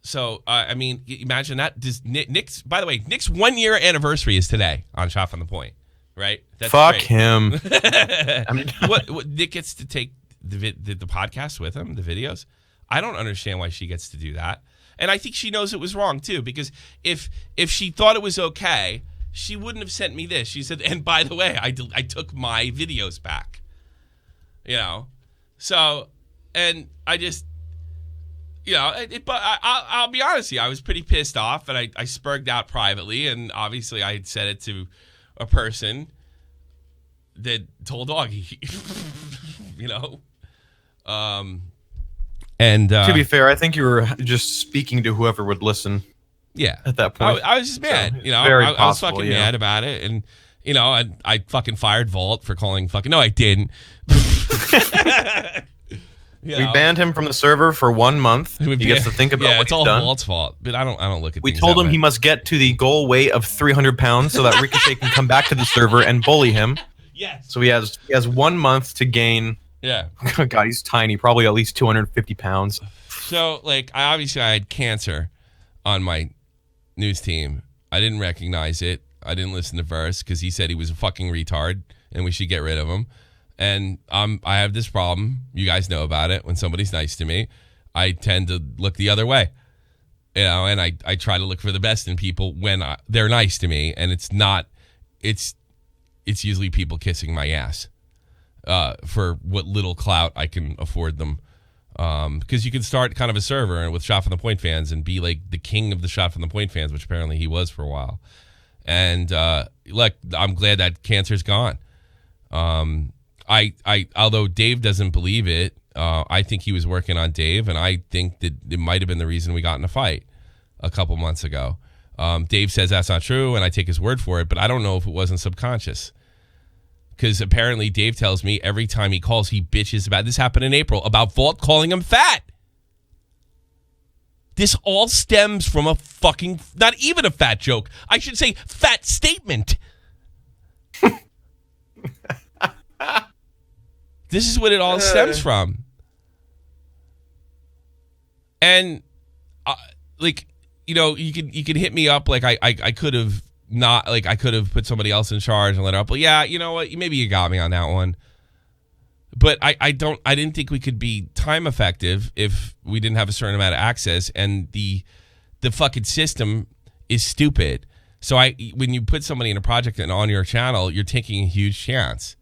So I mean, imagine that. Nick's, by the way, Nick's 1-year anniversary is today on Shot from the Point, right? That's fuck great. Him. I mean, what Nick gets to take the podcast with him, the videos. I don't understand why she gets to do that, and I think she knows it was wrong too. Because if she thought it was okay, she wouldn't have sent me this. She said, and by the way, I took my videos back. So, and I just, but I'll be honest with you, I was pretty pissed off, and I spurged out privately, and obviously I had said it to a person that told Augie, and to be fair, I think you were just speaking to whoever would listen. Yeah, at that point, I was just mad. So I was fucking mad about it, and I fucking fired Volt for calling fucking. No, I didn't. You We know? banned him from the server for 1 month. He gets to think about yeah, what it's he's all done. Walt's fault. But I don't look at. We things told that him way. he must get to the goal weight of 300 pounds so that Ricochet can come back to the server and bully him. Yes. So he has 1 month to gain. Yeah. God, he's tiny. Probably at least 250 pounds. So like, I had cancer on my news team. I didn't recognize it. I didn't listen to Verse because he said he was a fucking retard and we should get rid of him. And I have this problem. You guys know about it. When somebody's nice to me, I tend to look the other way. You know, and I try to look for the best in people when they're nice to me. And it's usually people kissing my ass for what little clout I can afford them. Because you can start kind of a server with Shot from the Point fans and be like the king of the Shot from the Point fans, which apparently he was for a while. And look, I'm glad that cancer's gone. Although Dave doesn't believe it, I think he was working on Dave, and I think that it might have been the reason we got in a fight a couple months ago. Dave says that's not true, and I take his word for it, but I don't know if it wasn't subconscious. Because apparently Dave tells me every time he calls, he bitches about, this happened in April, about Vault calling him fat. This all stems from a fucking, not even a fat joke. I should say fat statement. This is what it all stems from. And like, you know, you could hit me up like I could have not, like I could have put somebody else in charge and let her up. But yeah, you know what? Maybe you got me on that one. But I didn't think we could be time effective if we didn't have a certain amount of access, and the fucking system is stupid. So when you put somebody in a project and on your channel, you're taking a huge chance.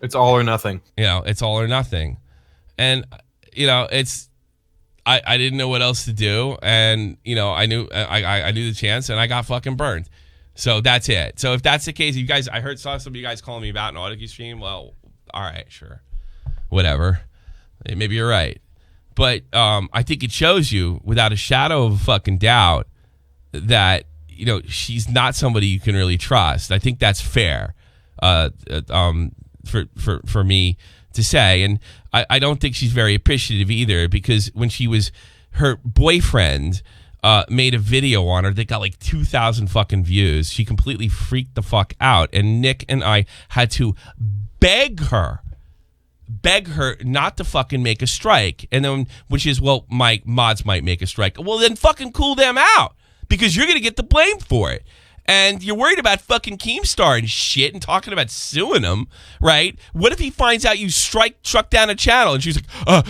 It's all or nothing. You know, it's all or nothing. And, you know, I didn't know what else to do. And, you know, I knew the chance, and I got fucking burned. So that's it. So if that's the case, you guys, saw some of you guys calling me about an Audigy stream. Well, all right, sure. Whatever. Maybe you're right. But I think it shows you without a shadow of a fucking doubt that, you know, she's not somebody you can really trust. I think that's fair. For me to say. And I don't think she's very appreciative either, because when her boyfriend made a video on her that got like 2,000 fucking views, she completely freaked the fuck out. And Nick and I had to beg her not to fucking make a strike. And then, which is, well, my mods might make a strike. Well, then fucking cool them out, because you're going to get the blame for it. And you're worried about fucking Keemstar and shit and talking about suing him, right? What if he finds out you struck down a channel and she's like,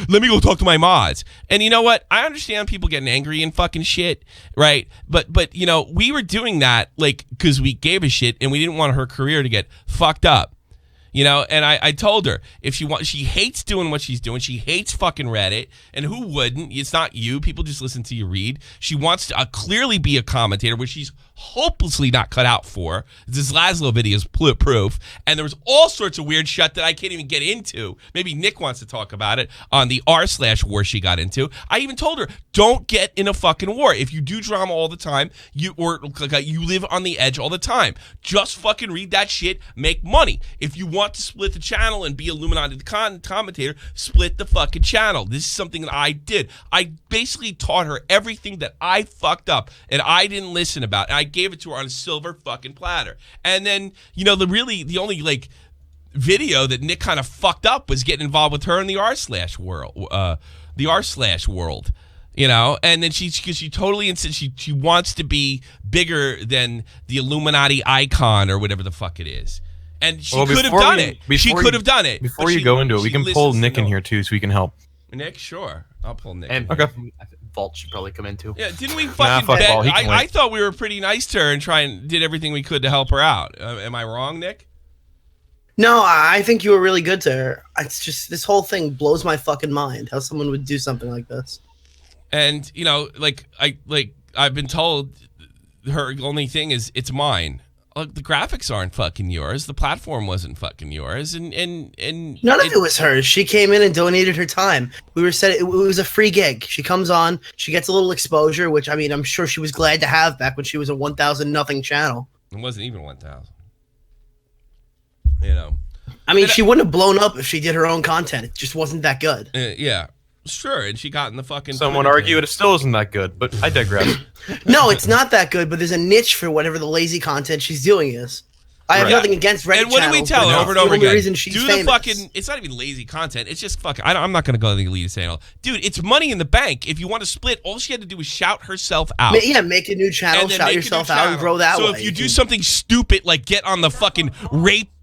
let me go talk to my mods. And you know what? I understand people getting angry and fucking shit, right? But you know, we were doing that like because we gave a shit and we didn't want her career to get fucked up. You know, and I told her if she hates doing what she's doing. She hates fucking Reddit, and who wouldn't? It's not you. People just listen to you read. She wants to clearly be a commentator, which she's hopelessly not cut out for. This Laszlo video is proof, and there was all sorts of weird shit that I can't even get into. Maybe Nick wants to talk about it on the r/war she got into. I even told her, don't get in a fucking war. If you do drama all the time, you live on the edge all the time. Just fucking read that shit, make money. If you want to split the channel and be Illuminati the commentator, split the fucking channel. This is something that I did. I basically taught her everything that I fucked up and I didn't listen about. And I gave it to her on a silver fucking platter. And then, you know, the only like video that Nick kind of fucked up was getting involved with her in the r/world. You know, and then she totally insists she wants to be bigger than the Illuminati icon or whatever the fuck it is. And she could have done it. She could have done it. Before you go into it, we can pull Nick in here too so we can help. Nick, sure. I'll pull Nick. And Okay. Vault should probably come in too. Yeah, didn't we fucking fuck bet? Vault, he can I wait. thought we were pretty nice to her and did everything we could to help her out. Am I wrong, Nick? No, I think you were really good to her. It's just, this whole thing blows my fucking mind, how someone would do something like this. And, you know, I've been told her only thing is it's mine. Look, the graphics aren't fucking yours. The platform wasn't fucking yours. And none of it was hers. She came in and donated her time. We were said it was a free gig. She comes on, she gets a little exposure, which I mean, I'm sure she was glad to have back when she was a 1,000 nothing channel. It wasn't even 1,000. You know. I mean, she wouldn't have blown up if she did her own content. It just wasn't that good. Yeah. Sure, and she got in the fucking. Some would Twitter argue thing. it still isn't that good, but I digress. No, it's not that good, but there's a niche for whatever the lazy content she's doing is. I have Right. nothing against Reddit And what do we channels, tell but her that's over and the over only again? reason she's Do famous. the fucking. It's not even lazy content. It's just fucking. I'm not going to go to the elitist channel, dude. It's money in the bank. If you want to split, all she had to do was shout herself out. Yeah, make a new channel, And then shout make a new yourself out, channel. and grow that way. So if you do something stupid like get on the fucking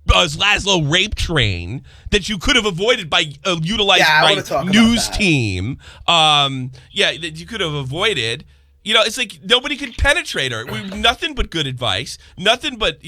Laszlo rape train that you could have avoided by utilizing Yeah, I my wanna talk about news that. team, that you could have avoided. You know, it's like nobody could penetrate her. Nothing but good advice. Nothing but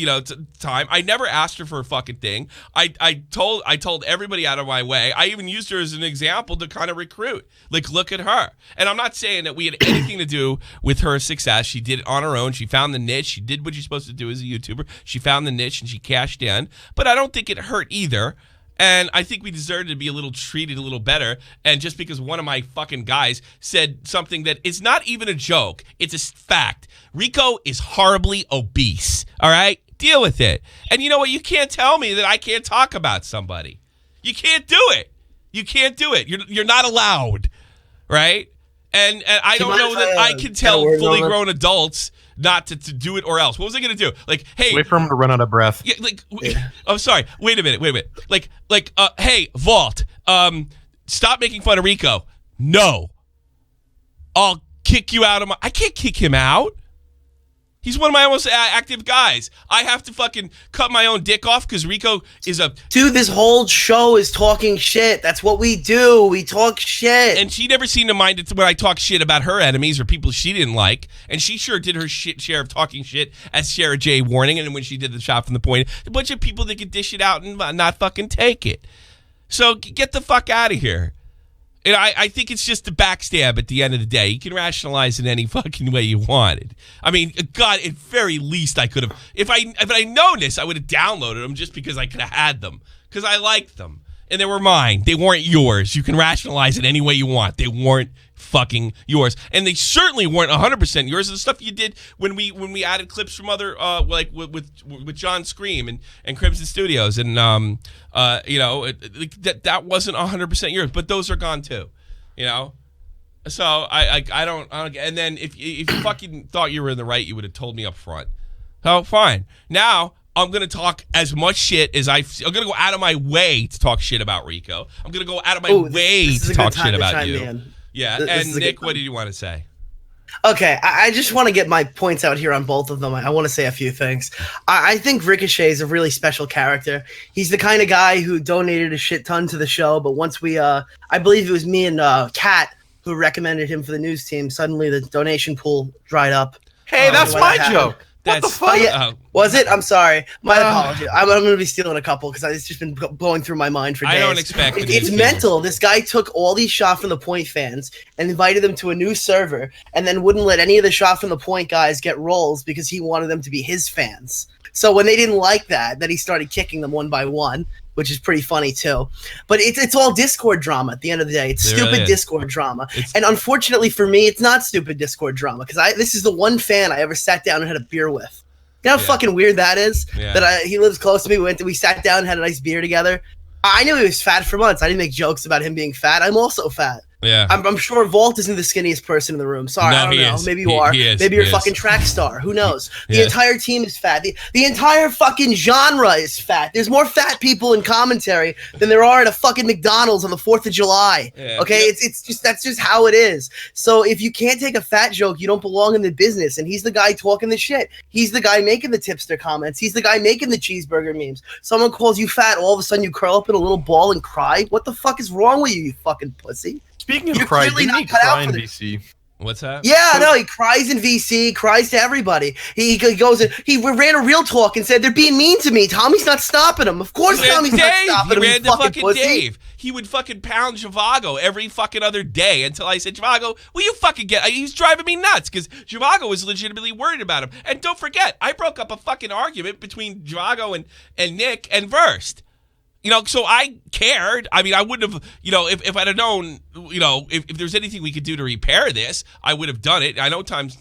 time. I never asked her for a fucking thing. I told everybody out of my way. I even used her as an example to kind of recruit. Like, look at her. And I'm not saying that we had anything to do with her success. She did it on her own. She found the niche. She did what she's supposed to do as a YouTuber. She found the niche and she cashed in. But I don't think it hurt either. And I think we deserve to be treated a little better. And just because one of my fucking guys said something that is not even a joke, it's a fact. Rico is horribly obese. All right? Deal with it. And you know what? You can't tell me that I can't talk about somebody. You can't do it. You can't do it. You're not allowed. Right? And I don't know that I can tell fully grown adults not to do it or else. What was I going to do? Like, hey. Wait for him to run out of breath. Yeah, I'm sorry. Wait a minute. Hey, Vault, stop making fun of Rico. No. I'll kick you out of I can't kick him out. He's one of my most active guys. I have to fucking cut my own dick off because Rico is a... Dude, this whole show is talking shit. That's what we do. We talk shit. And she never seemed to mind it when I talk shit about her enemies or people she didn't like. And she sure did her share of talking shit as Sarah J. Warning. And when she did the shot from the point, a bunch of people that could dish it out and not fucking take it. So get the fuck out of here. And I think it's just a backstab at the end of the day. You can rationalize it any fucking way you wanted. I mean, God, at very least I could have... If I'd known this, I would have downloaded them just because I could have had them. Because I liked them. And they were mine. They weren't yours. You can rationalize it any way you want. They weren't fucking yours. And they certainly weren't 100% yours. The stuff you did when we added clips from other... like with John Scream and Crimson Studios. And... that wasn't 100% yours, but those are gone too, So I don't. And then if you fucking thought you were in the right, you would have told me up front. So fine. Now I'm gonna talk as much shit as I'm gonna go out of my way to talk shit about Rico. I'm gonna go out of my way to talk shit about you. Yeah. And Nick, what did you want to say? Okay, I just want to get my points out here on both of them. I want to say a few things. I think Ricochet is a really special character. He's the kind of guy who donated a shit ton to the show, but once I believe it was me and Kat who recommended him for the news team, suddenly the donation pool dried up. Hey, that's my joke. That's What the fuck? Oh, yeah. Was it? I'm sorry. My apologies. I'm going to be stealing a couple because it's just been going through my mind for days. I don't expect It's mental. This guy took all these Shot from the Point fans and invited them to a new server and then wouldn't let any of the Shot from the Point guys get roles because he wanted them to be his fans. So when they didn't like that, then he started kicking them one by one, which is pretty funny too. But it's all Discord drama at the end of the day. It's stupid Discord drama. And unfortunately for me, it's not stupid Discord drama because this is the one fan I ever sat down and had a beer with. You know how fucking weird that is? Yeah. That he lives close to me. We sat down and had a nice beer together. I knew he was fat for months. I didn't make jokes about him being fat. I'm also fat. Yeah. I'm sure Vault isn't the skinniest person in the room. Sorry, No, I don't he know. is. Maybe you are. He is. Maybe you're He a fucking is. track star. Who knows? The Yeah. entire team is fat. The entire fucking genre is fat. There's more fat people in commentary than there are at a fucking McDonald's on the 4th of July. Yeah. Okay? It's just that's just how it is. So if you can't take a fat joke, you don't belong in the business. And he's the guy talking the shit. He's the guy making the tipster comments. He's the guy making the cheeseburger memes. Someone calls you fat, all of a sudden you curl up in a little ball and cry. What the fuck is wrong with you, you fucking pussy? Speaking of You're cry, clearly didn't not he cut out cry for in this. VC? What's that? Yeah, no, he cries in VC, cries to everybody. He goes and he ran a real talk and said they're being mean to me. Tommy's not stopping him. Of course, Tommy's not stopping him. He you ran to fucking pussy. Dave. He would fucking pound Zhivago every fucking other day until I said, Zhivago, will you fucking get... He's driving me nuts because Zhivago was legitimately worried about him. And don't forget, I broke up a fucking argument between Zhivago and Nick and Verst. So I cared. I mean, I wouldn't have, if I'd have known, if there's anything we could do to repair this, I would have done it. I know times,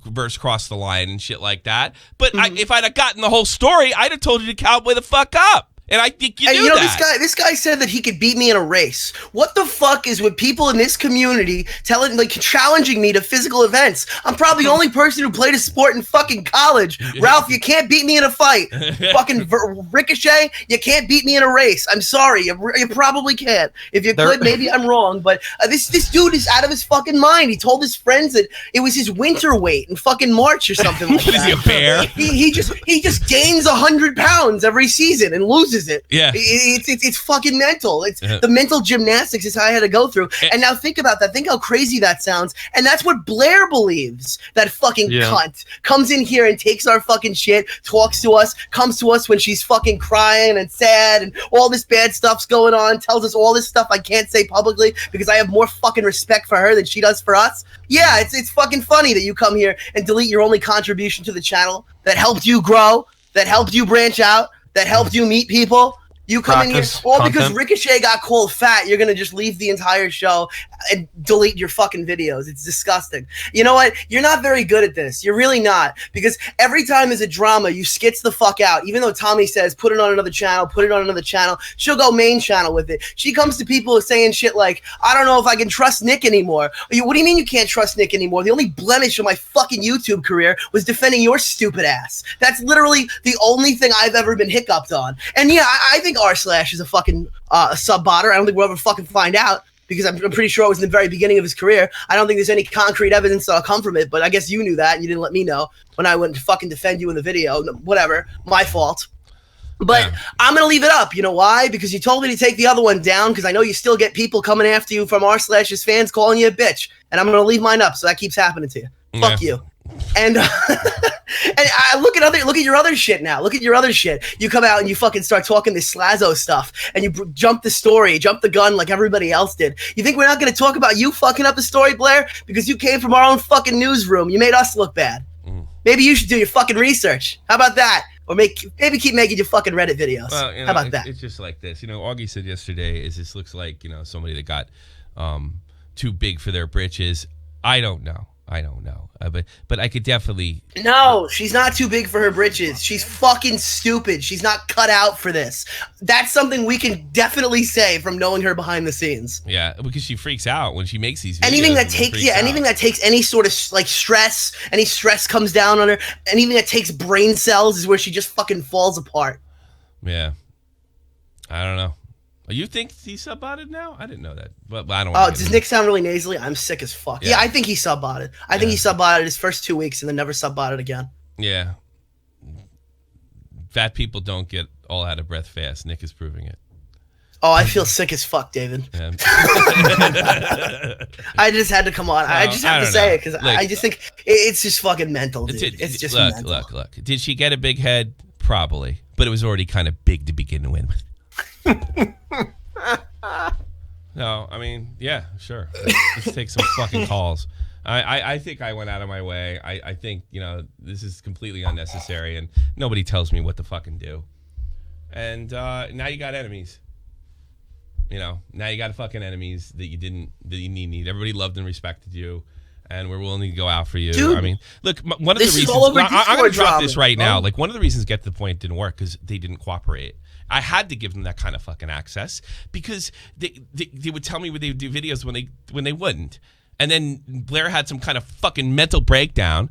Verse crossed the line and shit like that. But if I'd have gotten the whole story, I'd have told you to cowboy the fuck up And I think you And do you know, that. this guy said that he could beat me in a race. What the fuck is with people in this community challenging me to physical events? I'm probably the only person who played a sport in fucking college. Ralph, you can't beat me in a fight. Fucking Ricochet, you can't beat me in a race. I'm sorry, you probably can't. If you could, maybe I'm wrong. But this dude is out of his fucking mind. He told his friends that it was his winter weight in fucking March or something like that. Is he a bear? He just gains 100 pounds every season and loses it. Yeah. It's fucking mental. It's the mental gymnastics is how I had to go through. And now think about that. Think how crazy that sounds. And that's what Blair believes. That fucking cunt comes in here and takes our fucking shit, talks to us, comes to us when she's fucking crying and sad and all this bad stuff's going on, tells us all this stuff I can't say publicly because I have more fucking respect for her than she does for us. Yeah, it's fucking funny that you come here and delete your only contribution to the channel that helped you grow, that helped you branch out, that helped you meet people. You come in here all because Ricochet got called fat. You're gonna just leave the entire show and delete your fucking videos. It's disgusting. You know what? You're not very good at this. You're really not, because every time there's a drama, you skits the fuck out. Even though Tommy says put it on another channel, put it on another channel, she'll go main channel with it. She comes to people saying shit like, I don't know if I can trust Nick anymore. What do you mean you can't trust Nick anymore? The only blemish of my fucking YouTube career was defending your stupid ass. That's literally the only thing I've ever been hiccuped on. And yeah, I think r/ is a fucking sub-botter. I don't think we'll ever fucking find out, because I'm pretty sure it was in the very beginning of his career. I don't think there's any concrete evidence that'll come from it, but I guess you knew that and you didn't let me know when I went to fucking defend you in the video. Whatever, my fault. But I'm going to leave it up. You know why? Because you told me to take the other one down, because I know you still get people coming after you from r/'s fans calling you a bitch. And I'm going to leave mine up, so that keeps happening to you. Yeah. Fuck you. And and I look at your other shit now. Look at your other shit. You come out and you fucking start talking this Slazo stuff, and you jump the story, jump the gun like everybody else did. You think we're not going to talk about you fucking up the story, Blair? Because you came from our own fucking newsroom. You made us look bad. Maybe you should do your fucking research. How about that? Or maybe keep making your fucking Reddit videos. Well, how about that? It's just like this. You know, Augie said yesterday, this looks like, somebody that got too big for their britches. I don't know. But I could definitely. No, she's not too big for her britches. She's fucking stupid. She's not cut out for this. That's something we can definitely say from knowing her behind the scenes. Yeah, because she freaks out when she makes these videos. Anything that takes any sort of like stress, any stress comes down on her. Anything that takes brain cells is where she just fucking falls apart. Yeah, I don't know. You think he sub-botted now? I didn't know that. But I don't. Oh, does Nick sound really nasally? I'm sick as fuck. Yeah, I think he sub-botted. I think he sub-botted his first 2 weeks and then never sub-botted again. Yeah. Fat people don't get all out of breath fast. Nick is proving it. Oh, I feel sick as fuck, David. Yeah. I just had to come on. I just have to say it because I just think it's just fucking mental, dude. It's just mental. Look. Did she get a big head? Probably. But it was already kind of big to begin with. No, I mean, yeah, sure. Let's take some fucking calls. I think I went out of my way. I think, this is completely unnecessary, and nobody tells me what to fucking do. And now you got enemies. Now you got fucking enemies that you need. Everybody loved and respected you, and we're willing to go out for you. Dude, I mean, look, one of the reasons I'm going to drop this right now. Like, one of the reasons Get to the Point didn't work because they didn't cooperate. I had to give them that kind of fucking access because they would tell me when they would do videos when they wouldn't. And then Blair had some kind of fucking mental breakdown,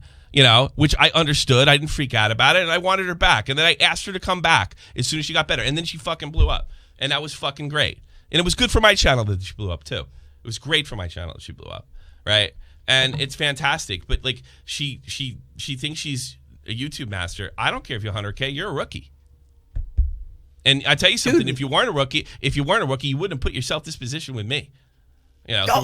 which I understood. I didn't freak out about it, and I wanted her back. And then I asked her to come back as soon as she got better. And then she fucking blew up. And that was fucking great. And it was good for my channel that she blew up too. It was great for my channel that she blew up, right? And it's fantastic. But like she thinks she's a YouTube master. I don't care if you're 100K. You're a rookie. And I tell you something, if you weren't a rookie, you wouldn't have put yourself this position with me.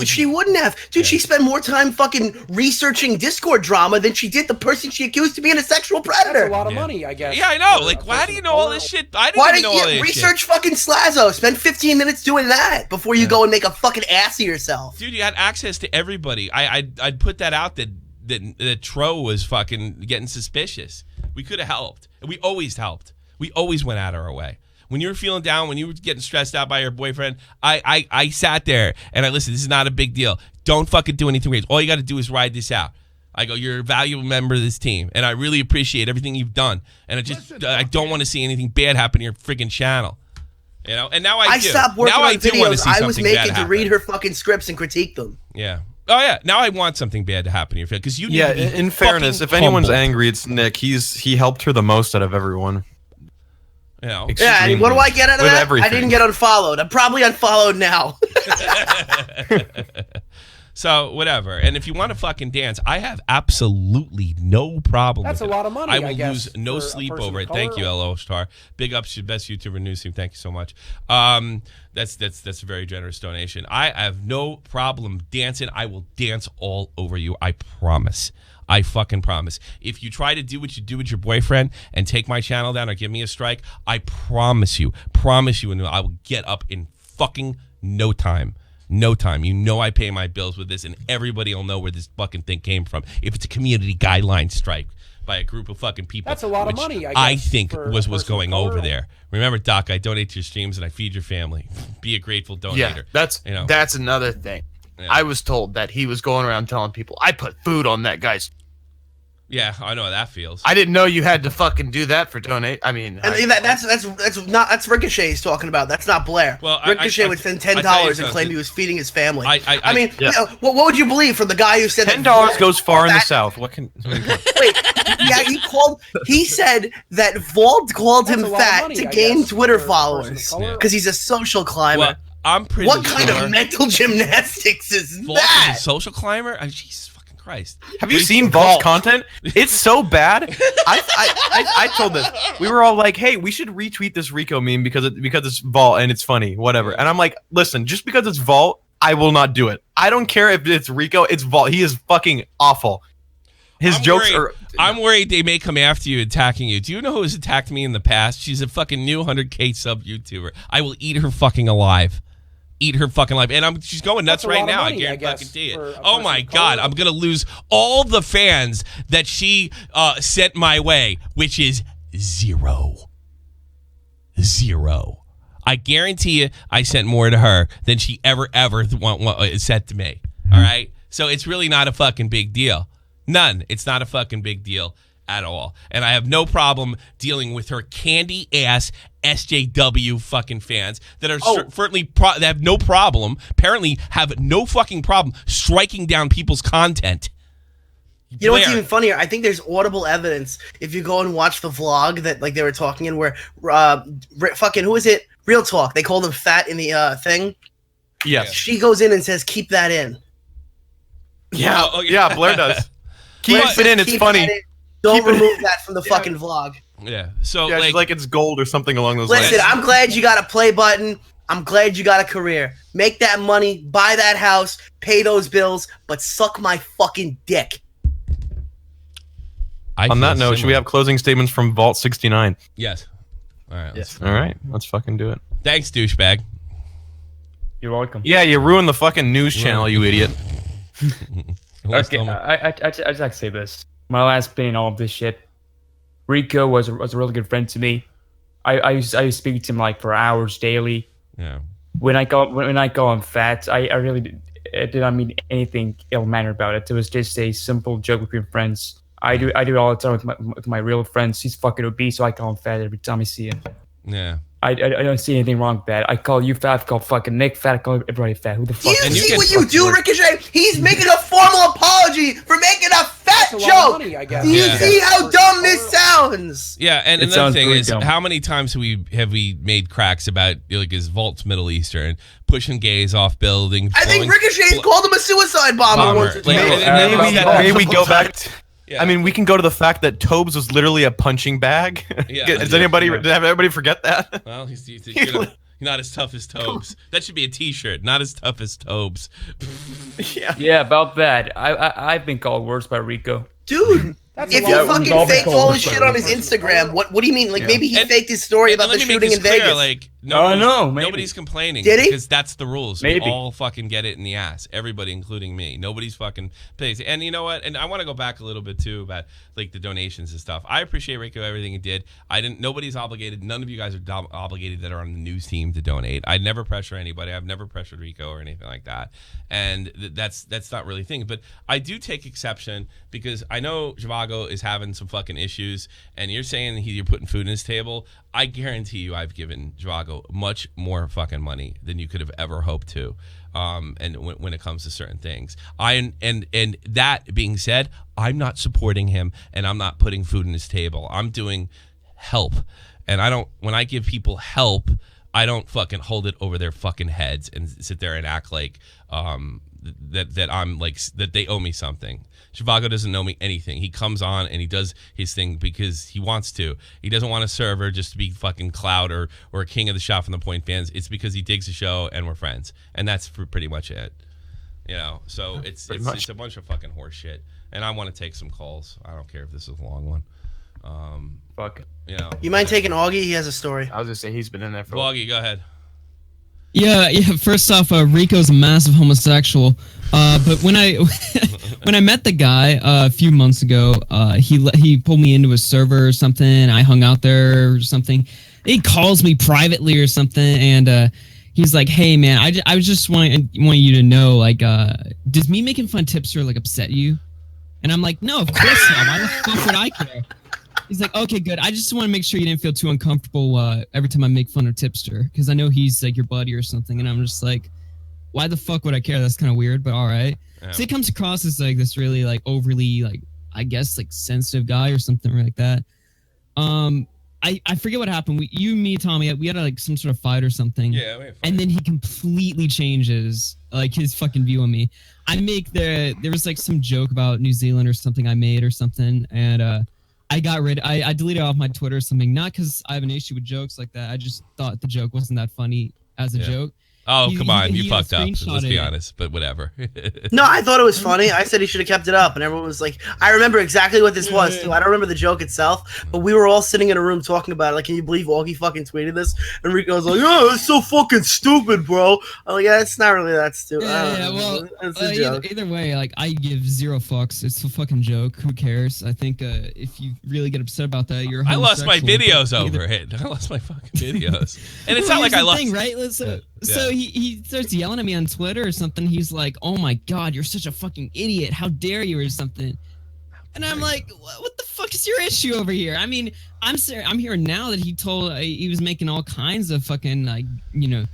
She wouldn't have. Dude, she spent more time fucking researching Discord drama than she did the person she accused of being a sexual predator. That's a lot of money, I guess. Yeah, I know. Like, how do you know all this shit? I didn't even know all this shit. Research fucking Slazo. Spend 15 minutes doing that before you go and make a fucking ass of yourself. Dude, you had access to everybody. I'd put that out that Tro was fucking getting suspicious. We could have helped. We always helped. We always went out of our way. When you were feeling down, when you were getting stressed out by your boyfriend, I sat there and I listened. This is not a big deal. Don't fucking do anything crazy. All you got to do is ride this out. I go, you're a valuable member of this team, and I really appreciate everything you've done. And I don't want to see anything bad happen to your freaking channel. You know, and now I do. stopped working now on I do want to videos see I was something bad making to happen. read her fucking scripts and critique them. Yeah. Oh yeah. Now I want something bad to happen to your family because you. Need Yeah, to be in fairness, if fucking anyone's humbled, angry, it's Nick. He helped her the most out of everyone. you know. Yeah, and what do I get out of With that? everything. I didn't get unfollowed. I'm probably unfollowed now. So whatever. And if you want to fucking dance, I have absolutely no problem. That's with a it. lot of money, I will I guess, lose no for a sleep person over of it. Thank color. you, LO Star. Big ups to best YouTuber news team. Thank you so much. That's a very generous donation. I have no problem dancing. I will dance all over you. I promise. I fucking promise. If you try to do what you do with your boyfriend and take my channel down or give me a strike, I promise you, and I will get up in fucking no time. No time. You know I pay my bills with this, and everybody will know where this fucking thing came from. If it's a community guideline strike by a group of fucking people, That's a lot of which money, I I guess, think for a was person of going color. over there. Remember, Doc, I donate to your streams and I feed your family. Be a grateful donator. Yeah, that's you know. that's another thing. Yeah. I was told that he was going around telling people, I put food on that guy's. Yeah, I know how that feels. I didn't know you had to fucking do that for donate. I mean, And that's Ricochet he's talking about. That's not Blair. Well, Ricochet would spend I tell you $10 and something. claim he was feeding his family. I mean, yeah. you know, what would you believe from the guy who said that $10 goes far in the that- South. What can? I mean, Wait, yeah, he said that Vault called That's him a lot of fat money, to I gain guess, Twitter for a person of followers color. because he's a social climber. well, I'm pretty What kind sure of mental gymnastics is Vault is that? a social climber? Oh, Jesus fucking Christ. have you seen Vault's content? It's so bad. I told this. We were all like, "Hey, we should retweet this Rico meme because it's Vault and it's funny, whatever." And I'm like, "Listen, just because it's Vault, I will not do it. I don't care if it's Rico. It's Vault. He is fucking awful. His jokes are." I'm worried they may come after you, attacking you. Do you know who's attacked me in the past? She's a fucking new 100K sub YouTuber. I will eat her fucking alive. Eat her fucking life. And she's going nuts That's a right lot of now. money, I I guess, guarantee it. for a Oh person my of God. color. I'm going to lose all the fans that she sent my way, which is zero. I guarantee you I sent more to her than she ever sent to me. All right? So it's really not a fucking big deal. None. It's not a fucking big deal at all. And I have no problem dealing with her candy ass SJW fucking fans that are certainly that have no problem, apparently have no fucking problem striking down people's content. You know what's Blair. even funnier? I think there's audible evidence if you go and watch the vlog that like they were talking in where fucking who is it? Real-talk. They called him fat in the thing. Yes. She goes in and says, "Keep that in." Yeah. Oh, okay. Yeah. Blair does. Keep Blair it says, in. It's "Keep funny. that in. Don't Keep it- remove that from the fucking vlog." Yeah. So Yeah, she's like it's gold or something along those Listen, lines. I'm glad you got a play button. I'm glad you got a career. Make that money, buy that house, pay those bills, but suck my fucking dick. On that note, should we have closing statements from Vault 69? Yes. All right. Yes. All right, let's fucking do it. Thanks, douchebag. You're welcome. Yeah, you ruined the fucking news channel, you idiot. Okay, I just like to say this. My last opinion on all of this shit. Rico was a really good friend to me. I used to speak to him like for hours daily. Yeah. When I call him fat, I really did not mean anything ill-mannered about it. It was just a simple joke between friends. I do it all the time with my real friends. He's fucking obese, so I call him fat every time I see him. Yeah. I don't see anything wrong with that. I call you fat, I call fucking Nick fat, I call everybody fat. Who the Do fuck? you And you see get what you fucking do, work. Ricochet? He's making a formal apology for making a fat That's a lot of joke. money, I guess. Do you Yeah. see how dumb this sounds? Yeah, and It another sounds thing pretty is, dumb. how many times have we made cracks about like his Vault's Middle Eastern, pushing gays off buildings? I think Ricochet's called him a suicide bomber Bomber. once or Like, twice. Maybe we go back. Yeah. I mean, we can go to the fact that Tobes was literally a punching bag. Yeah. Did everybody forget that? Well, you're not as tough as Tobes. That should be a T-shirt. Not as tough as Tobes. Yeah. Yeah, about that. I've been called worse by Rico. Dude, That's a if lot you of we've fucking all been faked told all this his shit by on his Instagram, what do you mean? Like maybe he And- faked his story And about the let me make shooting this in clear, Vegas. like, no, maybe. nobody's complaining. Did he? Because that's the rules. Maybe. We all fucking get it in the ass. Everybody, including me. Nobody's fucking pays. And you know what? And I want to go back a little bit too about like the donations and stuff. I appreciate Rico everything he did. Nobody's obligated. None of you guys are obligated that are on the news team to donate. I'd never pressure anybody. I've never pressured Rico or anything like that. And that's not really a thing. But I do take exception because I know Zhivago Zhivago is having some fucking issues, and you're saying you're putting food in his table, I guarantee you I've given Zhivago much more fucking money than you could have ever hoped to. And when it comes to certain things, and that being said, I'm not supporting him, and I'm not putting food in his table. I'm doing help, and when I give people help, I don't fucking hold it over their fucking heads and sit there and act like that I'm like that they owe me something. Zhivago doesn't owe me anything. He comes on and he does his thing because he wants to. He doesn't want a server just to be fucking clout or a king of the shot from the point fans. It's because he digs the show and we're friends, and that's pretty much it. You know, so it's a bunch of fucking horse shit. And I want to take some calls. I don't care if this is a long one. Fuck. You know, You mind taking Augie? He has a story. I was gonna say he's been in there for. Augie, go ahead. Yeah. First off, Rico's a massive homosexual. But when I when I met the guy a few months ago, he pulled me into his server or something. I hung out there or something. He calls me privately or something, and he's like, "Hey man, I was just want you to know, like, does me making fun of Tipster like upset you?" And I'm like, "No, of course not. Why the fuck would I care?" He's like, "Okay, good. I just want to make sure you didn't feel too uncomfortable every time I make fun of Tipster, because I know he's like your buddy or something." And I'm just like, why the fuck would I care? That's kind of weird, but all right. Yeah. So he comes across as like this really like overly like, I guess, like sensitive guy or something like that. I forget what happened. Me, Tommy, we had like some sort of fight or something. Yeah. And then he completely changes like his fucking view on me. There was like some joke about New Zealand or something I made or something, and I deleted it off my Twitter or something, not because I have an issue with jokes like that. I just thought the joke wasn't that funny as a joke. Oh, come on. You fucked up. Let's be honest, but whatever. No, I thought it was funny. I said he should have kept it up, and everyone was like, I remember exactly what this was, too. I don't remember the joke itself, but we were all sitting in a room talking about it. Like, can you believe Augie fucking tweeted this? And Rico was like, oh, it's so fucking stupid, bro. I'm like, yeah, it's not really that stupid. Well, it's a joke. Either way, like, I give zero fucks. It's a fucking joke. Who cares? I think if you really get upset about that, you're I lost my homosexual. videos over it. I lost my fucking videos. And it's not like I lost... Thing, right? So he starts yelling at me on Twitter or something. He's like, "Oh my god, you're such a fucking idiot! How dare you?" or something. And I'm like, "What the fuck is your issue over here?" I mean, I'm hearing now that he was making all kinds of fucking like, you know,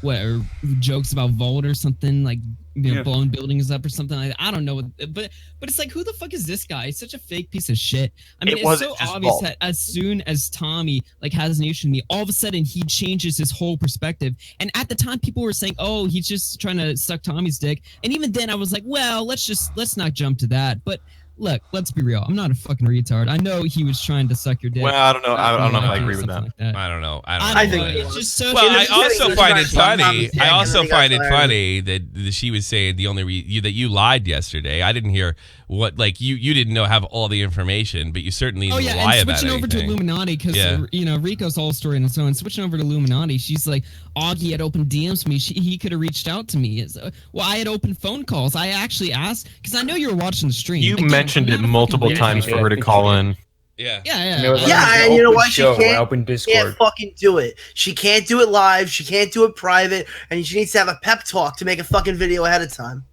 or jokes about Volt or something, like, you know, blowing buildings up or something like that. I don't know, but it's like, who the fuck is this guy? He's such a fake piece of shit. I mean, it's so obvious Volt. That as soon as Tommy like has an issue with me, all of a sudden he changes his whole perspective. And at the time, people were saying, "Oh, he's just trying to suck Tommy's dick." And even then, I was like, "Well, let's not jump to that." But look, let's be real. I'm not a fucking retard. I know he was trying to suck your dick. Well, I don't know. I don't know if I agree with that. I don't know. I think it's just so. Well, I also find it funny. I also find it funny that she was saying the only that you lied yesterday. I didn't hear what, like, you didn't have all the information, but you certainly didn't lie about switching anything. over to Illuminaughti, because you know, Rico's whole story and so on. Switching over to Illuminaughti, she's like, Augie had opened DMs to me. He could have reached out to me. Well, I had opened phone calls. I actually asked, because I know you were watching the stream. You mentioned it multiple times for her to call in. Yeah. And you know why she can't Discord. fucking do it? She can't do it live. She can't do it private, and she needs to have a pep talk to make a fucking video ahead of time.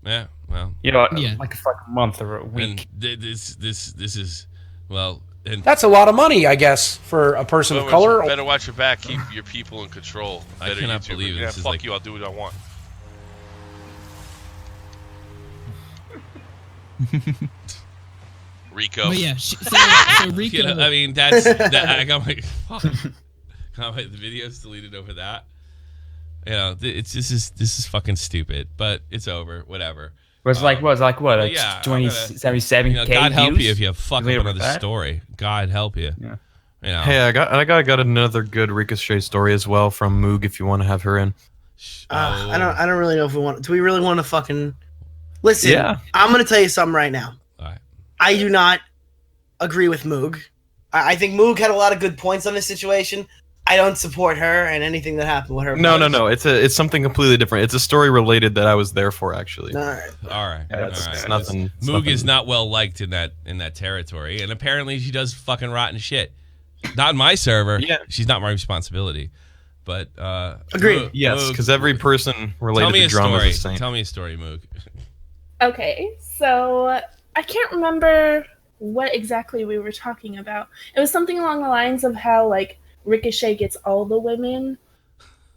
Yeah. Well. You know, like a fucking month or a week. And this is, well. And that's a lot of money, I guess, for a person of color. Better watch your back. Keep your people in control. I cannot believe this. Fuck you. I'll do what I want. Rico. But yeah, so Rico. You know, I mean, that's that. I got my the videos deleted over that. You know, this is fucking stupid, but it's over. Whatever. Was like what? Like 2077? You know, God help you if you fuck up another story. God help you. Yeah. You know. Hey, I got another good Ricochet story as well from Moog. If you want to have her in. I don't really know if we want. Do we really want to fucking listen? Yeah. I'm gonna tell you something right now. All right. I do not agree with Moog. I think Moog had a lot of good points on this situation. I don't support her and anything that happened with her. No. It's something completely different. It's a story related that I was there for, actually. All right. Yeah, it's nothing. Moog is not well liked in that territory, and apparently she does fucking rotten shit. Not in my server. Yeah. She's not my responsibility. But agreed. Yes, because every person related to drama is the same. Tell me a story, Moog. Okay, so I can't remember what exactly we were talking about. It was something along the lines of how like Ricochet gets all the women.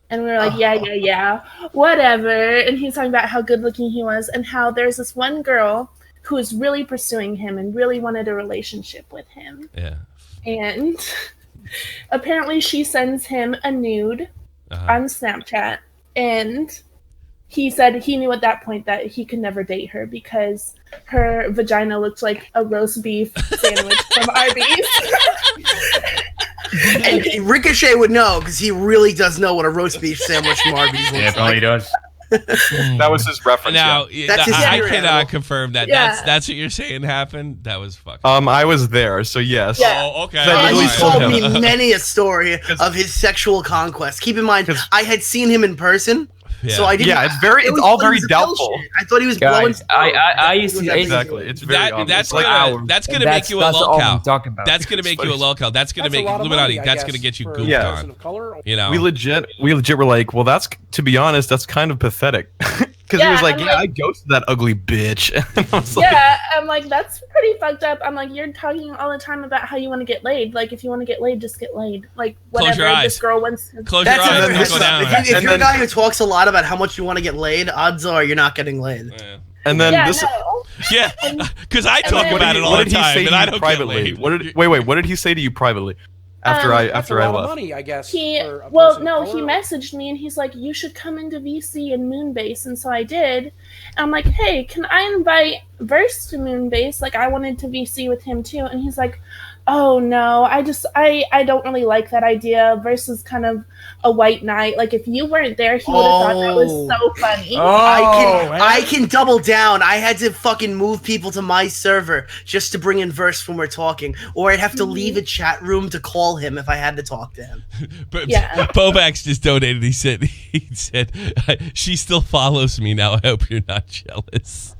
And we were like, yeah, whatever. And he was talking about how good looking he was and how there's this one girl who was really pursuing him and really wanted a relationship with him. Yeah. And apparently she sends him a nude on Snapchat. And he said he knew at that point that he could never date her because her vagina looked like a roast beef sandwich from Arby's. And Ricochet would know because he really does know what a roast beef sandwich from Arby's looks probably like. does. That was his reference. Now, That's his I spirit cannot animal. confirm that. Yeah. That's what you're saying happened. That was fucking. I was there, so yes. Yeah. Oh, okay. So I And really he told told him. me many a story of his sexual conquest. Keep in mind, I had seen him in person, so I didn't. Yeah, it's was all when very he was a pill doubtful. shit. I thought he was blowing. Guys, I used to Exactly. It's very obvious. That's Like gonna hours. that's gonna make you a that's all I'm lolcow. talking about. That's gonna make you a lolcow. That's gonna That's a make lot of Illuminati. money, I That's guess, gonna get you for a goofed Yeah. person on. of color. You know. We legit were like, well, that's, to be honest, that's kind of pathetic. Because he Yeah, was like, I'm yeah, like- I ghosted that ugly bitch. And I was like, Yeah, I'm like, that's pretty fucked up. I'm like, you're talking all the time about how you want to get laid. Like, if you want to get laid, just get laid. Like, Close whatever. your eyes. This girl wants to. Close your That's eyes. another And knuckle down. If And you're a then- guy who talks a lot about how much you want to get laid, odds are you're not getting laid. Yeah. and then Yeah, this. no. Yeah, because I talk then- about it all What the did he time, say and to I you don't privately? get laid. Wait, what did he say to you privately? After Um, I That's a after I lot of left. money, I guess. He for a well, person of no, color. he messaged me and he's like, you should come into VC and Moonbase, and so I did. And I'm like, hey, can I invite Verse to Moonbase? Like, I wanted to VC with him too, and he's like, oh no, I don't really like that idea. Verse is kind of a white knight. Like, if you weren't there, he would have thought that was so funny. I can double down. I had to fucking move people to my server just to bring in Verse when we're talking, or I'd have to leave a chat room to call him if I had to talk to him. But Yeah. Bobax just donated. He said, she still follows me now. I hope you're not jealous.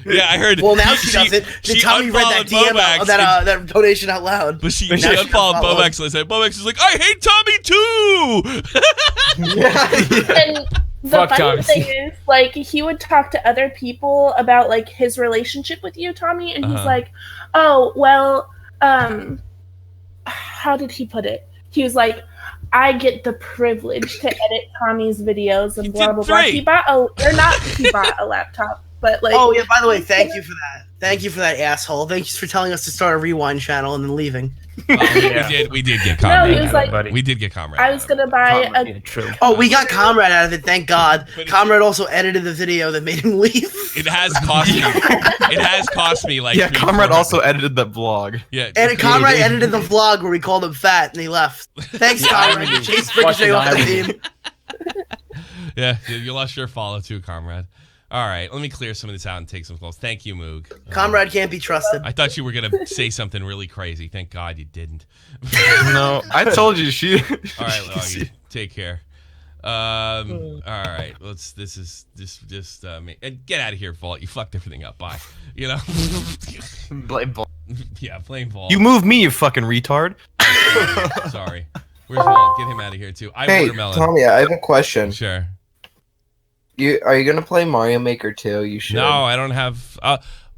Yeah, I heard. Well, now she doesn't. Did Tommy read that unfollowed DM out, Bobax, that donation out loud? but she Now she unfollowed unfollowed. Bobax. And I said, Bobax is like, I hate Tommy too. And the Fuck funny Tommy. thing is, like, he would talk to other people about like his relationship with you, Tommy, and he's like, "Oh, well, how did he put it? He was like, I get the privilege to edit Tommy's videos and blah blah blah. three. He bought a laptop, but like, Oh yeah. By the way, thank you for that. Thank you for that, asshole. Thank you for telling us to start a rewind channel and then leaving. We did get No, Comrade. he was like, buddy. we did get Comrade. I was gonna buy a. Yeah, true. Oh, we got Comrade out of it. Thank God. But- Comrade also edited the video that made him leave. It has cost me. It has cost me like. Yeah, 3 Comrade 400 also edited that vlog. Yeah. And Comrade edited the vlog where we called him fat and he left. Thanks, Comrade. You chased Ricochet off the team. Yeah, you lost your follow too, Comrade. All right, let me clear some of this out and take some calls. Thank you, Moog. Comrade can't be trusted. I thought you were gonna say something really crazy. Thank God you didn't. No, I told you she. All right, Loggy, take care. All right, let's. This is just me. And get out of here, Vault. You fucked everything up. Bye. You know. Blame Vault. Yeah, blame Vault. You moved me, you fucking retard. Sorry. Where's Vault? Get him out of here too. I'm Hey, Watermelon. Tommy, I have a question. Sure. Are you gonna play Mario Maker 2? You should. No, I don't have.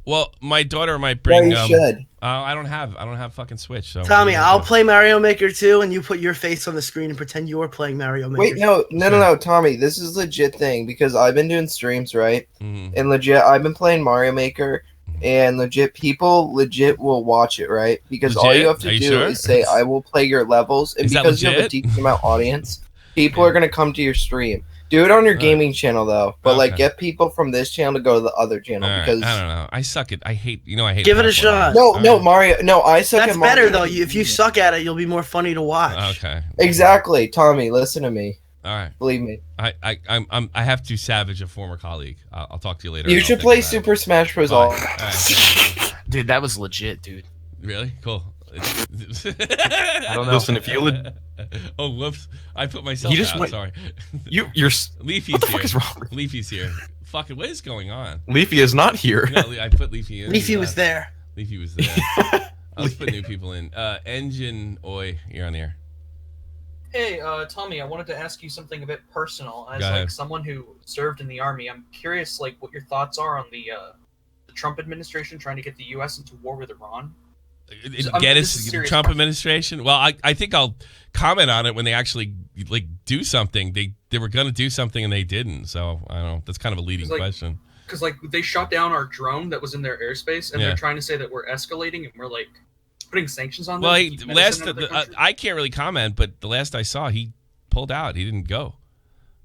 Well, my daughter might bring. Yeah, you should. I don't have fucking Switch. So Tommy, I'll play Mario Maker 2 and you put your face on the screen and pretend you're playing Mario Maker. Wait, no, Tommy. This is legit thing because I've been doing streams, right? Mhm. And legit, I've been playing Mario Maker, and legit people will watch it, right? Because all Legit? you have Are to you do sure? is say, "I will play your levels," and Is that because you have a legit? decent amount audience, people are gonna come to your stream. Do it on your gaming channel though, but like Okay. get people from this channel to go to the other channel All right, because I don't know. I suck at. I hate. I hate. Give it a platforms. shot. no, All right. Mario, no, I suck That's at Mario. better though. If you suck at it, you'll be more funny to watch. Okay. Exactly, Tommy. Listen to me. All right. Believe me. I have to savage a former colleague. I'll talk to you later. You I'll should think play about it. Super Smash Bros. Bye. All. All right. Dude, that was legit, dude. Really? Cool. I don't know. Listen, if you Oh, whoops! I put myself He just out. went- Sorry. you're Leafy's what the here. fuck is wrong with Leafy's here. Fucking, what is going on? Leafy is not here. No, I put Leafy in. Leafy was there. Leafy was there. Let's put new people in. Engine Oi, you're on the air. Hey, Tommy, I wanted to ask you something a bit personal. As Go like ahead. someone who served in the army, I'm curious, like, what your thoughts are on the the Trump administration trying to get the U.S. into war with Iran? Get us Trump administration? Well, I think I'll comment on it when they actually like do something. They were going to do something and they didn't. So I don't know. That's kind of a leading question. Because like they shot down our drone that was in their airspace, and they're trying to say that we're escalating and we're like putting sanctions on them. Well, I can't really comment, but the last I saw, he pulled out. He didn't go.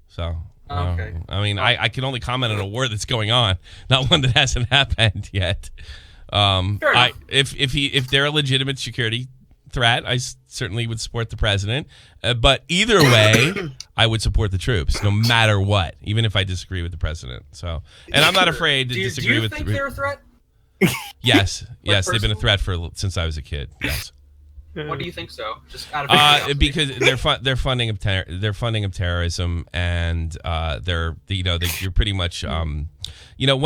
So okay. I mean, I can only comment on a war that's going on, not one that hasn't happened yet. If they're a legitimate security threat, I certainly would support the president. But either way, I would support the troops, no matter what, even if I disagree with the president. So, and I'm not afraid to disagree with. Do you think they're a threat? Yes, they've been a threat since I was a kid. Yes. What do you think so? Just out of curiosity. Because they're funding of terrorism, and you're pretty much one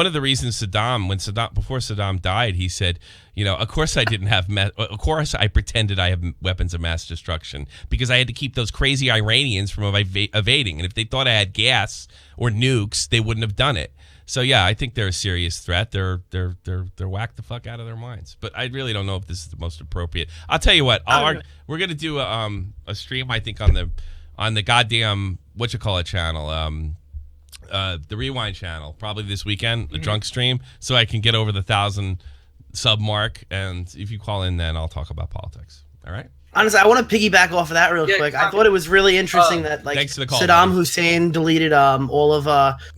of the reasons before Saddam died, he said, of course I didn't have of course I pretended I have weapons of mass destruction because I had to keep those crazy Iranians from evading, and if they thought I had gas or nukes, they wouldn't have done it. So yeah, I think they're a serious threat. They're whacked the fuck out of their minds. But I really don't know if this is the most appropriate. I'll tell you what. We're gonna do a stream. I think on the goddamn channel, the Rewind channel, probably this weekend, a drunk stream, so I can get over the 1,000 sub mark. And if you call in, then I'll talk about politics. All right. Honestly, I want to piggyback off of that real quick. I thought it was really interesting that Saddam Hussein deleted all of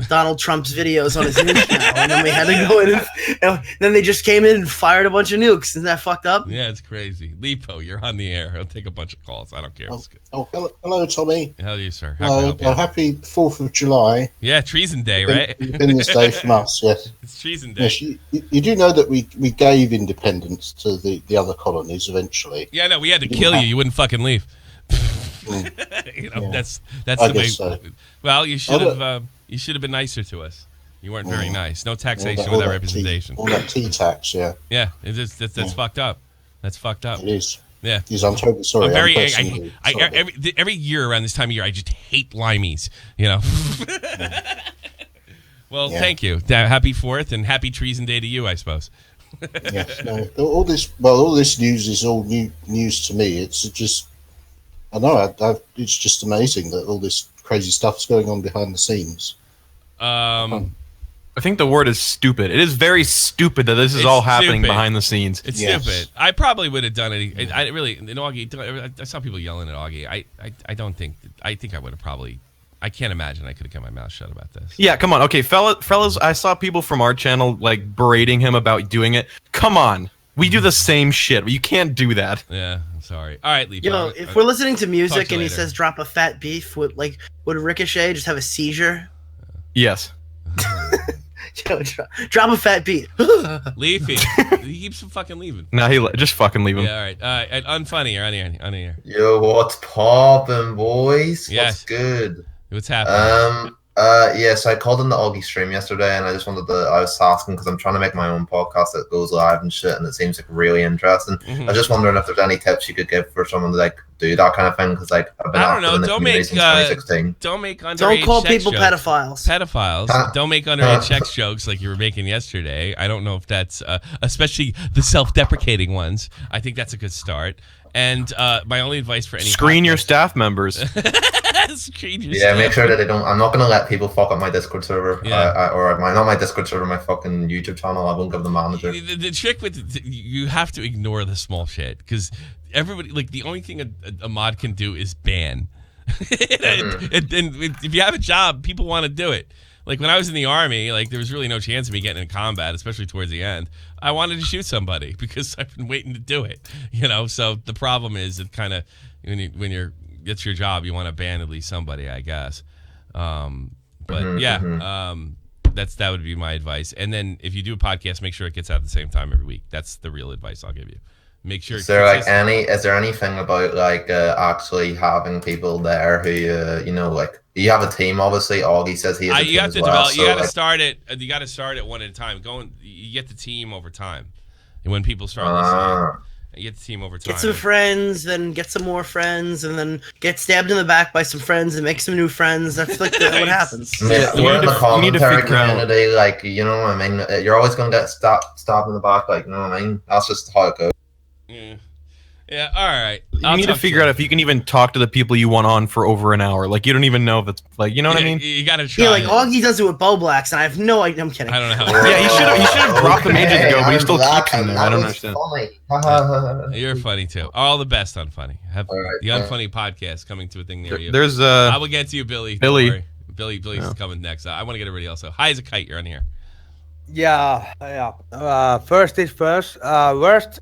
Donald Trump's videos on his news channel, and then we had to go in and then they just came in and fired a bunch of nukes. Isn't that fucked up? Yeah, it's crazy. Lipo, you're on the air. I'll take a bunch of calls. I don't care. Hello, Tommy. How are you, sir? Happy 4th of July. Yeah, Treason Day, right? It's been this day from us, yes. It's Treason Day. Yes, you do know that we gave independence to the other colonies eventually. Yeah, no, we had to kill you. You wouldn't fucking leave. That's the way. So. Well, you should have been nicer to us. You weren't very nice. No taxation without representation. All that tea tax, yeah. Yeah, that's fucked up. That's fucked up. It is. Yeah. I'm terribly sorry. I'm very every year around this time of year, I just hate limeys. Well, thank you. Happy 4th and happy Treason Day to you, I suppose. Yes. No, all this news is all new news to me. It's just, I know, it's just amazing that all this crazy stuff's going on behind the scenes. I think the word is stupid. It is very stupid that this is all happening behind the scenes. It's stupid. I probably would have done it. I really, in Augie, I saw people yelling at Augie. I don't think. I think I would have probably. I can't imagine I could have kept my mouth shut about this. Yeah, come on. Okay, fellas, I saw people from our channel like berating him about doing it. Come on. We do the same shit. You can't do that. Yeah, I'm sorry. All right, Lee. If we're listening to music and he says drop a fat beef, would Ricochet just have a seizure? Yes. Drop a fat beat. Leafy. He keeps fucking leaving. No, just fucking leave him. Yeah, all right. Unfunny, you're on the air. Yo, what's poppin', boys? Yes. What's good? What's happening? So I called in the Augie stream yesterday, and I just wanted to. I was asking because I'm trying to make my own podcast that goes live and shit, and it seems like really interesting. I was just wondering if there's any tips you could give for someone to like do that kind of thing, because like I've been active in the community since 2016. Don't call people pedophiles. Don't make underage sex jokes like you were making yesterday. I don't know if that's especially the self-deprecating ones. I think that's a good start. And my only advice for any screen your staff members. Make sure that they don't. I'm not going to let people fuck up my Discord server, not my Discord server, my fucking YouTube channel. I won't give the manager. The trick with you have to ignore the small shit, because everybody, like, the only thing a mod can do is ban. And if you have a job, people want to do it. Like when I was in the army, like there was really no chance of me getting in combat, especially towards the end. I wanted to shoot somebody because I've been waiting to do it. So the problem is it kind of when it's your job, you want to ban at least somebody, I guess. That would be my advice. And then if you do a podcast, make sure it gets out at the same time every week. That's the real advice I'll give you. Make sure. Is there anything about like actually having people there who you have a team? Obviously, Augie says he has a team as well. You got to start it. You got to start it one at a time. You get the team over time, and when people start listening. You get the team over time. Get some friends, then get some more friends, and then get stabbed in the back by some friends and make some new friends. That's like what happens. Yeah, we're in the commentary community, like, you know what I mean? You're always going to get stabbed in the back, like, you know what I mean? That's just how it goes. Yeah. Yeah, all right. You need to figure out if you can even talk to the people you want on for over an hour. Like, you don't even know if it's, like, you know what I mean? You gotta try. Yeah, like Augie does it with Bo Blacks, and I have no idea. I'm kidding. I don't know how. Yeah, he should have dropped them ages ago, but he still keeps them there. I don't understand. You're funny too. All the best on Funny. Have the Unfunny podcast coming to a thing near you. There's I will get to you, Billy. Billy. Don't worry. Billy's coming next. I want to get everybody else. So, hi as a kite. You're on here. Yeah. First is first. Worst.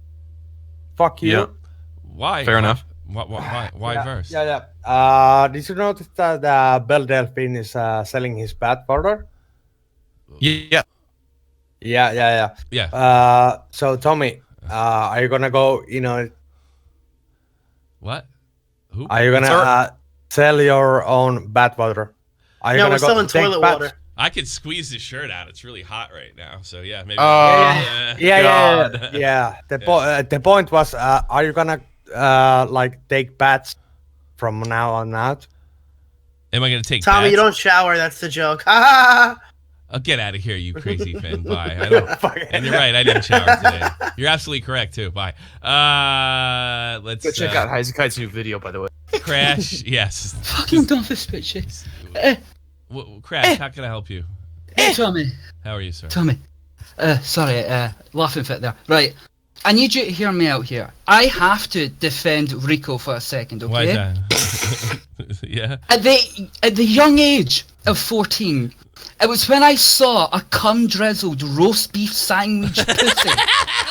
Fuck you. Yeah. Why? Fair enough. Why verse? Did you notice that Belle Delphine is selling his bat further? Yeah. Yeah. So Tommy, are you gonna go? What? Who? Are you gonna sell your own bat water? Are you No, gonna we're selling toilet water. I could squeeze this shirt out. It's really hot right now. So yeah, maybe. Yeah. The point was, are you gonna like take bats from now on out? Am I gonna take? Tommy, bats? you don't shower. That's the joke. Oh, get out of here, you crazy Finn. Bye. And you're right. I didn't shower today. You're absolutely correct too. Bye. Let's Go check out Heizekite's new video, by the way. Crash. Yes. Fucking dumb for bitches. Crash. How can I help you? Hey, Tommy. How are you, sir? Tommy. Sorry, laughing fit there. Right. I need you to hear me out here. I have to defend Rico for a second, okay? Why is that? Yeah. At the young age of 14, it was when I saw a cum-drizzled roast beef sandwich pussy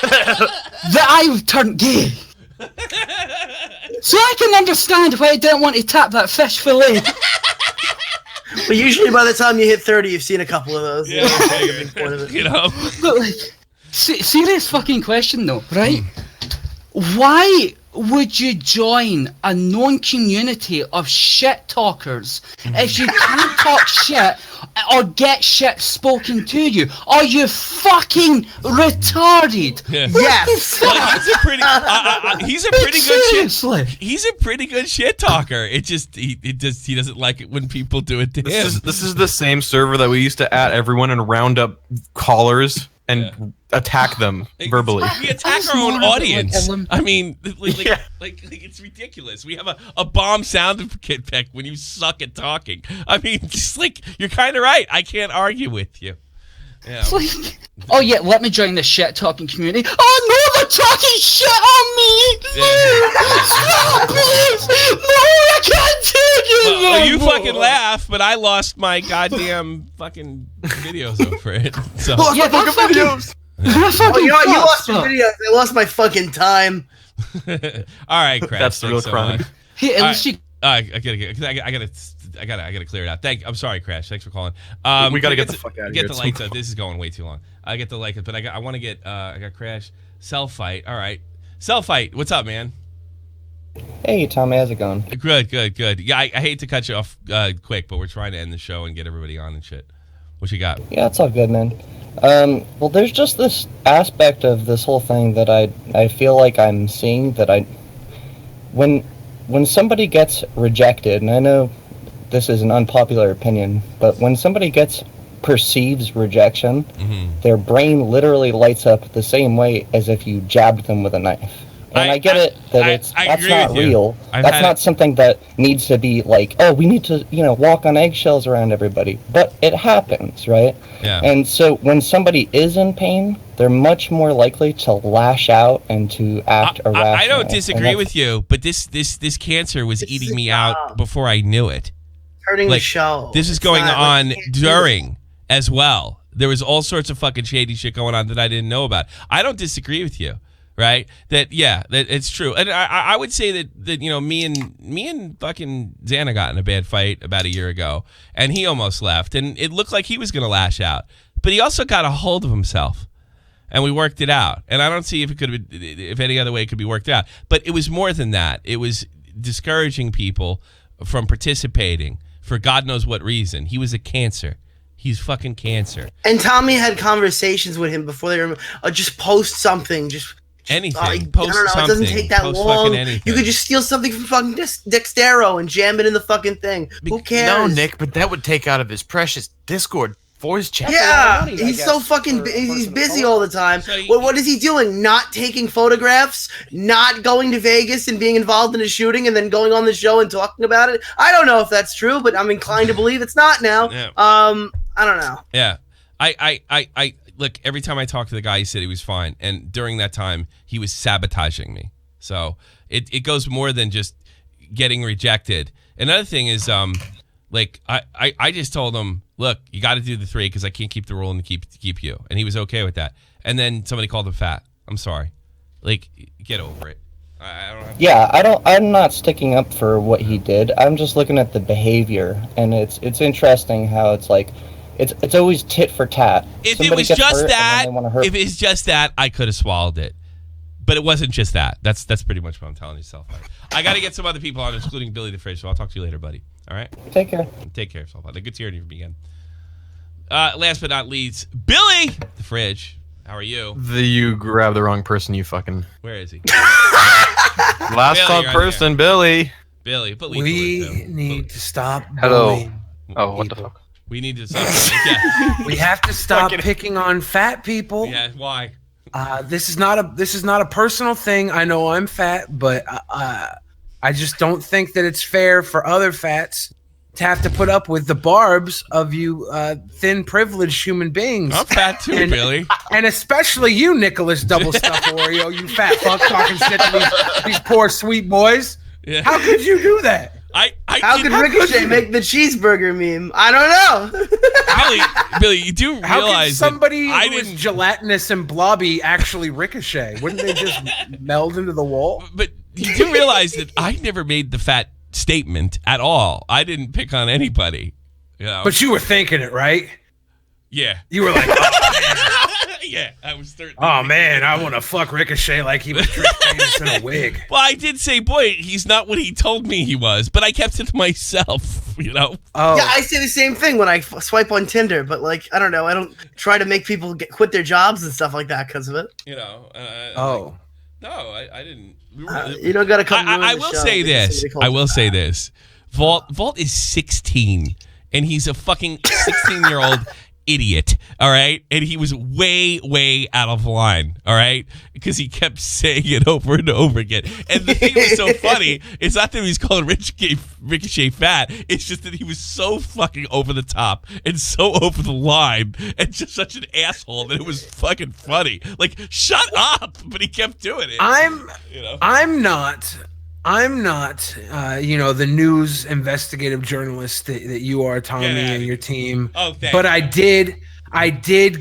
that I turned gay. So I can understand why I didn't want to tap that fish fillet. But usually by the time you hit 30, you've seen a couple of those. Yeah, you know. But like, serious fucking question though, right? Why would you join a known community of shit talkers if you can't talk shit or get shit spoken to you? Are you fucking retarded? Yeah. Yes. Like, he's a pretty good shit. He's a pretty good shit talker. He doesn't like it when people do it to him. This is the same server that we used to at everyone and round up callers and attack them verbally. We attack our own audience. I mean, like it's ridiculous. We have a bomb sound effect when you suck at talking. I mean, just like, you're kind of right. I can't argue with you. Yeah. Oh yeah, let me join the shit talking community. Oh no, they're talking shit on me! Stop, please! No, I can't take it! Well, you fucking laugh, but I lost my goddamn fucking videos over it. So. Lost my fucking videos! You lost your videos. I lost my fucking time. All right, Crash. That's the real crime. Hey, at least you... I gotta clear it out. I'm sorry, Crash. Thanks for calling. We gotta get the fuck out of here. Get the lights out. This is going way too long. I get the lights, but I want to get. I got Crash. Self fight. All right. Self fight. What's up, man? Hey, Tommy. How's it going? Good. Yeah, I hate to cut you off quick, but we're trying to end the show and get everybody on and shit. What you got? Yeah, it's all good, man. Well, there's just this aspect of this whole thing that I feel like I'm seeing that when somebody gets rejected, and I know this is an unpopular opinion, but when somebody perceives rejection, their brain literally lights up the same way as if you jabbed them with a knife. And I get it that that's not real. That's not something that needs to be like, oh, we need to, walk on eggshells around everybody. But it happens, right? Yeah. And so when somebody is in pain, they're much more likely to lash out and to act irrationally. I don't disagree with you, but this cancer was eating me out before I knew it. Hurting the show. This is going on during as well. There was all sorts of fucking shady shit going on that I didn't know about. I don't disagree with you. Right? That it's true. And I would say that me and fucking Xana got in a bad fight about a year ago, and he almost left, and it looked like he was going to lash out, but he also got a hold of himself, and we worked it out. And I don't see if any other way it could be worked out. But it was more than that. It was discouraging people from participating for God knows what reason. He was a cancer. He's fucking cancer. And Tommy had conversations with him before they were just post something, just Anything. I Post don't know. something. It doesn't take that Post long. fucking anything. You could just steal something from fucking Dextero and jam it in the fucking thing. Who cares? No, Nick, but that would take out of his precious Discord voice chat. Yeah, he's so fucking. He's busy all the time. What is he doing? Not taking photographs, not going to Vegas and being involved in a shooting, and then going on the show and talking about it. I don't know if that's true, but I'm inclined to believe it's not now. Yeah. I don't know. Yeah. I look, every time I talked to the guy, he said he was fine. And during that time, he was sabotaging me. So it goes more than just getting rejected. Another thing is, like, I just told him, look, you got to do the 3 because I can't keep the rule and keep you. And he was okay with that. And then somebody called him fat. I'm sorry. Like, get over it. I don't have Yeah, I'm not sticking up for what he did. I'm just looking at the behavior, and it's interesting how it's like, it's always tit for tat. If it was just that, I could have swallowed it. But it wasn't just that. That's pretty much what I'm telling yourself. I got to get some other people on, including Billy the Fridge. So I'll talk to you later, buddy. All right. Take care. Take care of yourself. Good to hear you again. Last but not least, Billy the Fridge. How are you? You grabbed the wrong person. You fucking. Where is he? Last call person, Billy. Billy, but we need to stop. Hello. bullying Oh, what the people. fuck? We need to stop. Yeah. We have to stop picking on fat people. Yeah. Why? This is not a personal thing. I know I'm fat, but I just don't think that it's fair for other fats to have to put up with the barbs of you thin, privileged human beings. I'm fat too, Billy. And especially you, Nicholas Double Stuff Oreo, you fat fuck talking shit to these poor sweet boys. Yeah. How could you do that? How could Ricochet make the cheeseburger meme? I don't know. Billy, you do How realize could somebody that who is gelatinous and blobby actually ricochet? Wouldn't they just meld into the wall? But you do realize that I never made the fat statement at all. I didn't pick on anybody. You know? But you were thinking it, right? Yeah. You were like, yeah, I was 13. oh man, I want to fuck Ricochet like he was Trish Paytas in a wig. Well, I did say, boy, he's not what he told me he was, but I kept it to myself, you know? Yeah, I say the same thing when I swipe on Tinder, but like, I don't know. I don't try to make people quit their jobs and stuff like that because of it. You know? No, I didn't. You don't got to come. I will say this. I will say this. Vault is 16, and he's a fucking 16-year-old idiot, all right? And he was way, way out of line, all right? Because he kept saying it over and over again. And the thing that's so funny, it's not that he was calling Ricochet fat. It's just that he was so fucking over the top and so over the line and just such an asshole that it was fucking funny. Like, shut up! But he kept doing it. I'm not, the news investigative journalist that you are, Tommy, and your team. Oh, thanks. But I did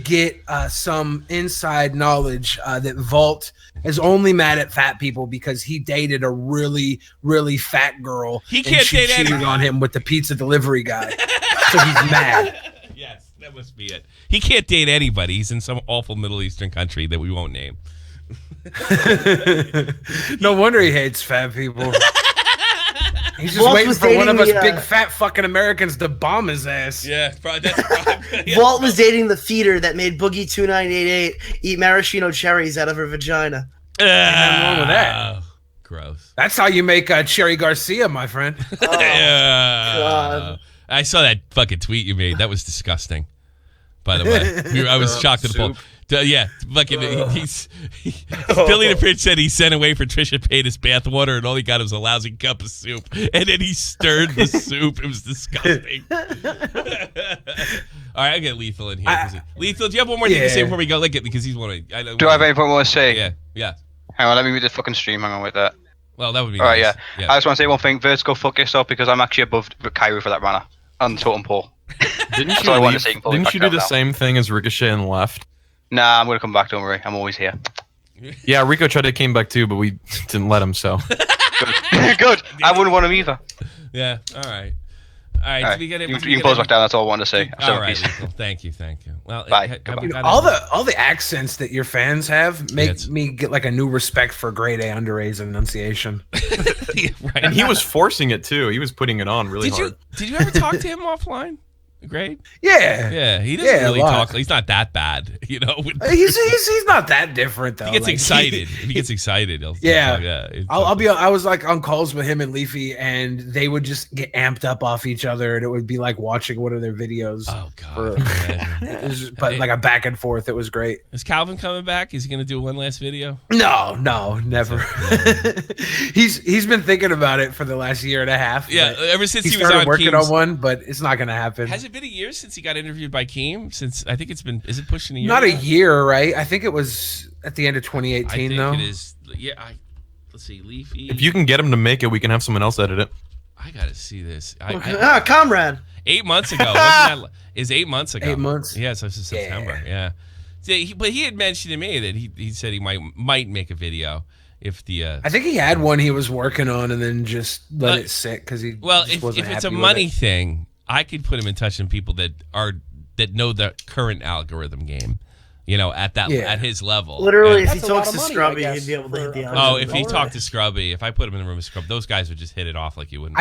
get some inside knowledge that Vault is only mad at fat people because he dated a really, really fat girl. He can't and she date cheated on him with the pizza delivery guy. So he's mad. Yes, that must be it. He can't date anybody. He's in some awful Middle Eastern country that we won't name. No wonder he hates fat people. He's just Walt waiting was for one of us dating the, big fat fucking Americans to bomb his ass. Yeah, that's probably. Walt was dating the feeder that made Boogie 2988 eat maraschino cherries out of her vagina. Nothing wrong with that. Gross. That's how you make Cherry Garcia, my friend. God. I saw that fucking tweet you made. That was disgusting. By the way, I was shocked at the point. Yeah, fucking. Billy the Prince said he sent away for Trisha Paytas bathwater, and all he got was a lousy cup of soup. And then he stirred the soup. It was disgusting. All right, I'll get Lethal in here. Lethal, do you have one more thing to say before we go? Because he's one. Do I have anything more to say? Yeah. Hang on, let me read this fucking stream. Hang on with that. Well, that would be all right. nice. Yeah. I just want to say one thing. Vertigo, fuck yourself, because I'm actually above Kyrie for that runner on totem pole. Didn't you do the same thing as Ricochet and left? Nah, I'm gonna come back. Don't worry, I'm always here. Yeah, Rico tried to came back too, but we didn't let him. So good. I wouldn't want him either. Yeah. All right. You can close back down. That's all I wanted to say. All right. Thank you. Well, bye. All the accents that your fans have make me get like a new respect for grade A under A's enunciation. Right. And he was forcing it too. He was putting it on really hard. Did you ever talk to him offline? grade? Yeah. Yeah, he doesn't really a lot. talk. He's not that bad, you know. He's not that different though. He gets Like, excited. If he gets excited, he'll Yeah, talk, yeah. I'll be. I was like on calls with him and Leafy, and they would just get amped up off each other, and it would be like watching one of their videos. Oh god! It was just, but like a back and forth. It was great. Is Calvin coming back? Is he going to do one last video? No, never. He's been thinking about it for the last year and a half. Yeah, but ever since he was started on working Keem's- on one, but it's not going to happen. Has it been a year since he got interviewed by Keem? Since I think it's been. Is it pushing a year? Not a now? year, right? I think it was at the end of 2018, I think though. it is. Yeah. Let's see. Leafy. If you can get him to make it, we can have someone else edit it. I gotta see this. Comrade. 8 months ago. Wasn't that, is 8 months ago. 8 months? Yeah, so it's September. Yeah. See, but he had mentioned to me that he said he might make a video if the. I think he had one he was working on and then just let it sit because he. Well, just if wasn't it's a happy with money it. thing, I could put him in touch with people that know the current algorithm game. You know, at his level. Literally, And- if he talks to Scrubby, he'd be able to hit the if he talked to Scrubby, if I put him in the room with Scrubby, those guys would just hit it off like you wouldn't.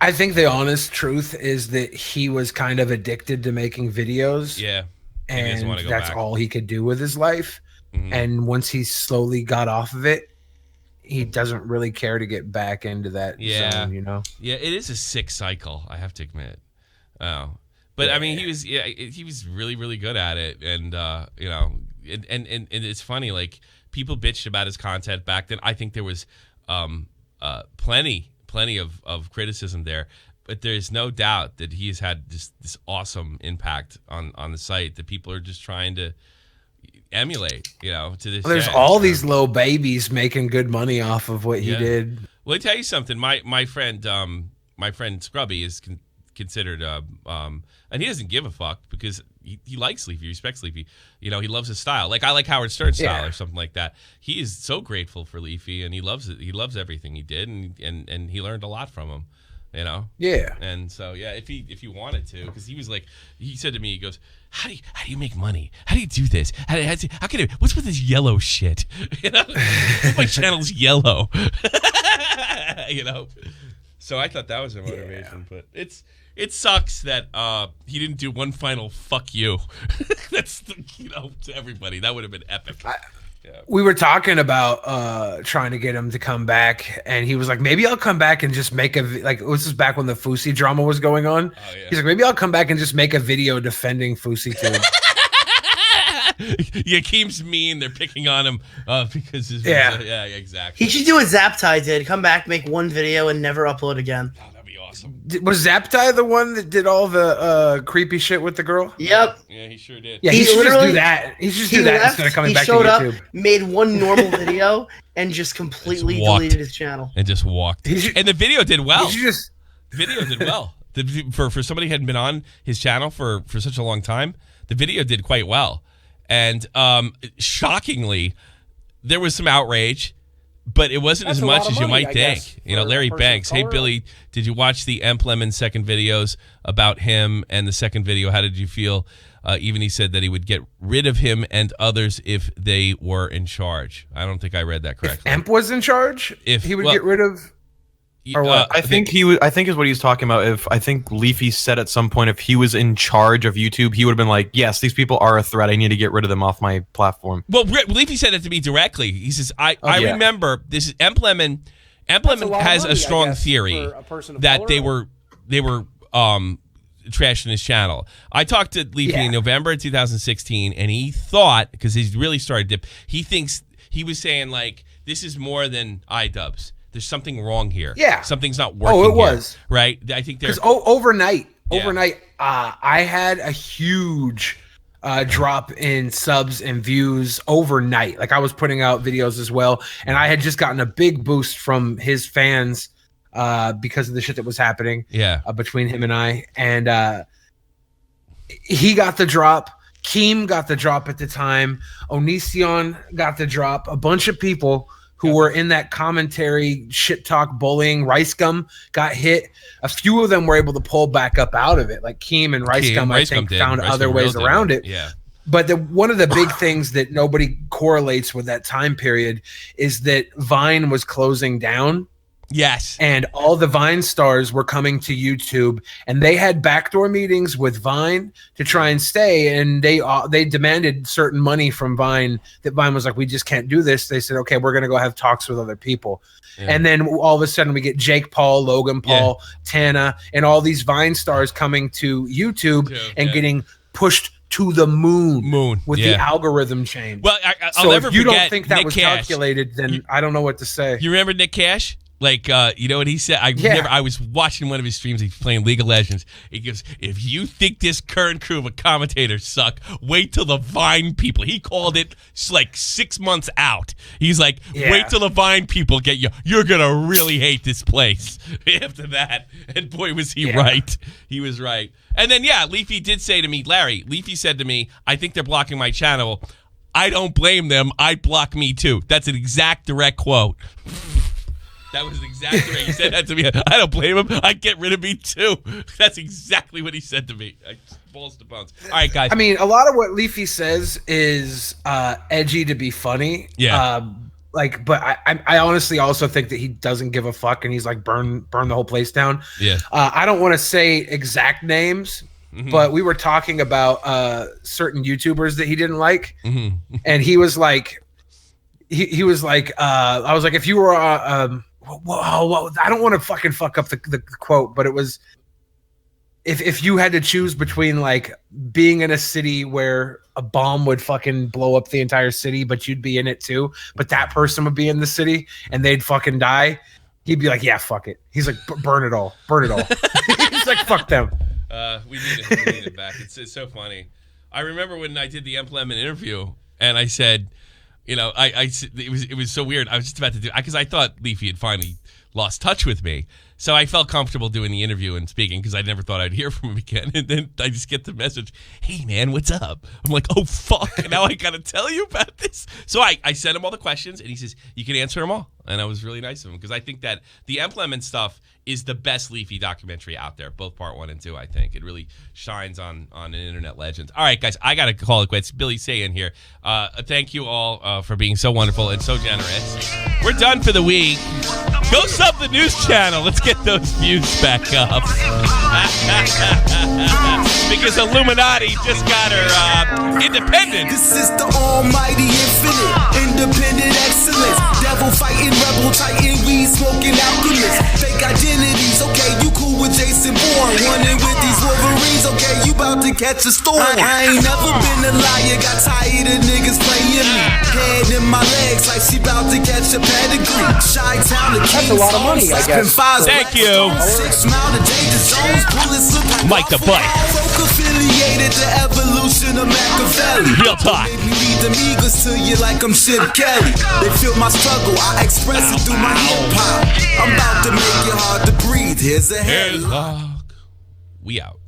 I think the honest truth is that he was kind of addicted to making videos. Yeah. He doesn't And wanna go that's back. all he could do with his life. Mhm. And once he slowly got off of it, he doesn't really care to get back into that zone, you know? Yeah, it is a sick cycle, I have to admit. Oh. But I mean, he was really, really good at it. And you know, and it's funny, like people bitched about his content back then. I think there was plenty of criticism there. But there's no doubt that he has had this awesome impact on the site that people are just trying to emulate, you know, to this Well, there's day. all these low babies making good money off of what he Yeah. did. Well, let me tell you something. My friend Scrubby is considered and he doesn't give a fuck because he likes Leafy, respects Leafy. You know, he loves his style. Like I like Howard Stern's style or something like that. He is so grateful for Leafy and he loves it. He loves everything he did and he learned a lot from him. You know. Yeah. And so if he wanted to, because he was like, he said to me, he goes, how do you make money? How do you do this? How can it? What's with this yellow shit? You know, my channel's yellow. You know. So I thought that was a motivation, but it sucks that he didn't do one final fuck you. That's to everybody. That would have been epic. We were talking about trying to get him to come back, and he was like, maybe I'll come back and just make this is back when the Fousey drama was going on. Oh, yeah. He's like, maybe I'll come back and just make a video defending Fousey too. Yeah, Keem's mean. They're picking on him because his Yeah. exactly. He should do what Zaptai did. Come back, make one video, and never upload again. Was Zaptai the one that did all the creepy shit with the girl? Yep. Yeah, he sure did. Yeah, he should just do that. He should just do that instead of coming back to YouTube. He showed up, made one normal video, and just completely walked. deleted his channel. And just walked. And the video did well. The video did well. For somebody who hadn't been on his channel for such a long time, the video did quite well. And shockingly, there was some outrage, but it wasn't That's as a lot much of as you money, might I think. guess, You know, for a Larry person of Banks. Hey, color. Billy, did you watch the Lemon second videos about him and the second video? How did you feel? Even he said that he would get rid of him and others if they were in charge. I don't think I read that correctly. Emp was in charge. If he would well, get rid of. Or what? I think is what he was talking about. If I think Leafy said at some point, if he was in charge of YouTube, he would have been like, "Yes, these people are a threat. I need to get rid of them off my platform." Well, Leafy said it to me directly. He says, "I yeah. remember this is Lemon has a strong theory that they were trashing his channel." I talked to Leafy in November of 2016, and he thought, because he's really started dip, he thinks he was saying like, "This is more than iDubbbz. There's something wrong here. Yeah. Something's not working." Oh, it here." was. Right. I think there's Because overnight, I had a huge drop in subs and views overnight. Like I was putting out videos as well, and I had just gotten a big boost from his fans because of the shit that was happening. Between him and I, and he got the drop. Keem got the drop at the time. Onision got the drop. A bunch of people who were in that commentary, shit talk, bullying, Rice Gum got hit. A few of them were able to pull back up out of it. Like Keem and Rice Gum, I think, found other ways around it. Yeah. But one of the big things that nobody correlates with that time period is that Vine was closing down. Yes. And all the Vine stars were coming to YouTube, and they had backdoor meetings with Vine to try and stay, and they demanded certain money from Vine. That Vine was like, we just can't do this. They said, okay, we're going to go have talks with other people. Yeah. And then all of a sudden we get Jake Paul, Logan Paul, Tana, and all these Vine stars coming to YouTube and getting pushed to the moon with the algorithm change. Well, I'll so never if you forget don't think that Nick was Cash. calculated, then I don't know what to say. You remember Nick Cash? Like, you know what he said? I was watching one of his streams. He's playing League of Legends. He goes, if you think this current crew of commentators suck, wait till the Vine people. He called it like 6 months out. He's like, wait till the Vine people get you. You're going to really hate this place after that. And boy, was he right. He was right. And then, Leafy did say to me, Larry, Leafy said to me, I think they're blocking my channel. I don't blame them. I'd block me too. That's an exact direct quote. That was exactly right. He said that to me. I don't blame him. I'd get rid of me too. That's exactly what he said to me. Balls to bones. All right, guys. I mean, a lot of what Leafy says is edgy to be funny. Yeah. But I honestly also think that he doesn't give a fuck, and he's like burn the whole place down. Yeah. I don't want to say exact names, but we were talking about certain YouTubers that he didn't like, and he was like, he was like, I was like, if you were I don't want to fucking fuck up the quote, but it was, if you had to choose between like being in a city where a bomb would fucking blow up the entire city, but you'd be in it too, but that person would be in the city and they'd fucking die, he'd be like, yeah, fuck it. He's like, burn it all. He's like, fuck them. We need it back. It's so funny. I remember when I did the Emp Lemon interview, and I said, you know, it was so weird. I was just about to do, because I thought Leafy had finally lost touch with me. So I felt comfortable doing the interview and speaking because I never thought I'd hear from him again. And then I just get the message, hey, man, what's up? I'm like, oh, fuck. Now I got to tell you about this. So I sent him all the questions, and he says, you can answer them all. And I was really nice of him because I think that the Emp Lemon stuff is the best Leafy documentary out there, both part 1 and 2, I think. It really shines on an internet legend. All right, guys, I got to call it quits. Billy Sayin here. Thank you all for being so wonderful and so generous. We're done for the week. Go sub the news channel. Let's get those views back up. Because Illuminaughtii just got her independence. This is the almighty infinite, independent excellence. Devil fighting, rebel titan, weed smoking alchemist. Fake identities, okay, you cool with Jason Bourne. Running with these Wolverines, okay, you about to catch a storm. I ain't never been a liar, got tired of niggas playing me. Head in my legs like she about to catch a pedigree. Chi-town, the That's a lot of money, I guess. Thank you. 6 mile to danger zones, bullets look like Mike the Butt. affiliated the evolution of Machiavelli. Real talk. Make me read them eagles to you like I'm Chip Kelly. They feel my struggle, I express it through my hip hop. I'm about to make it hard to breathe. Here's a headlock. We out.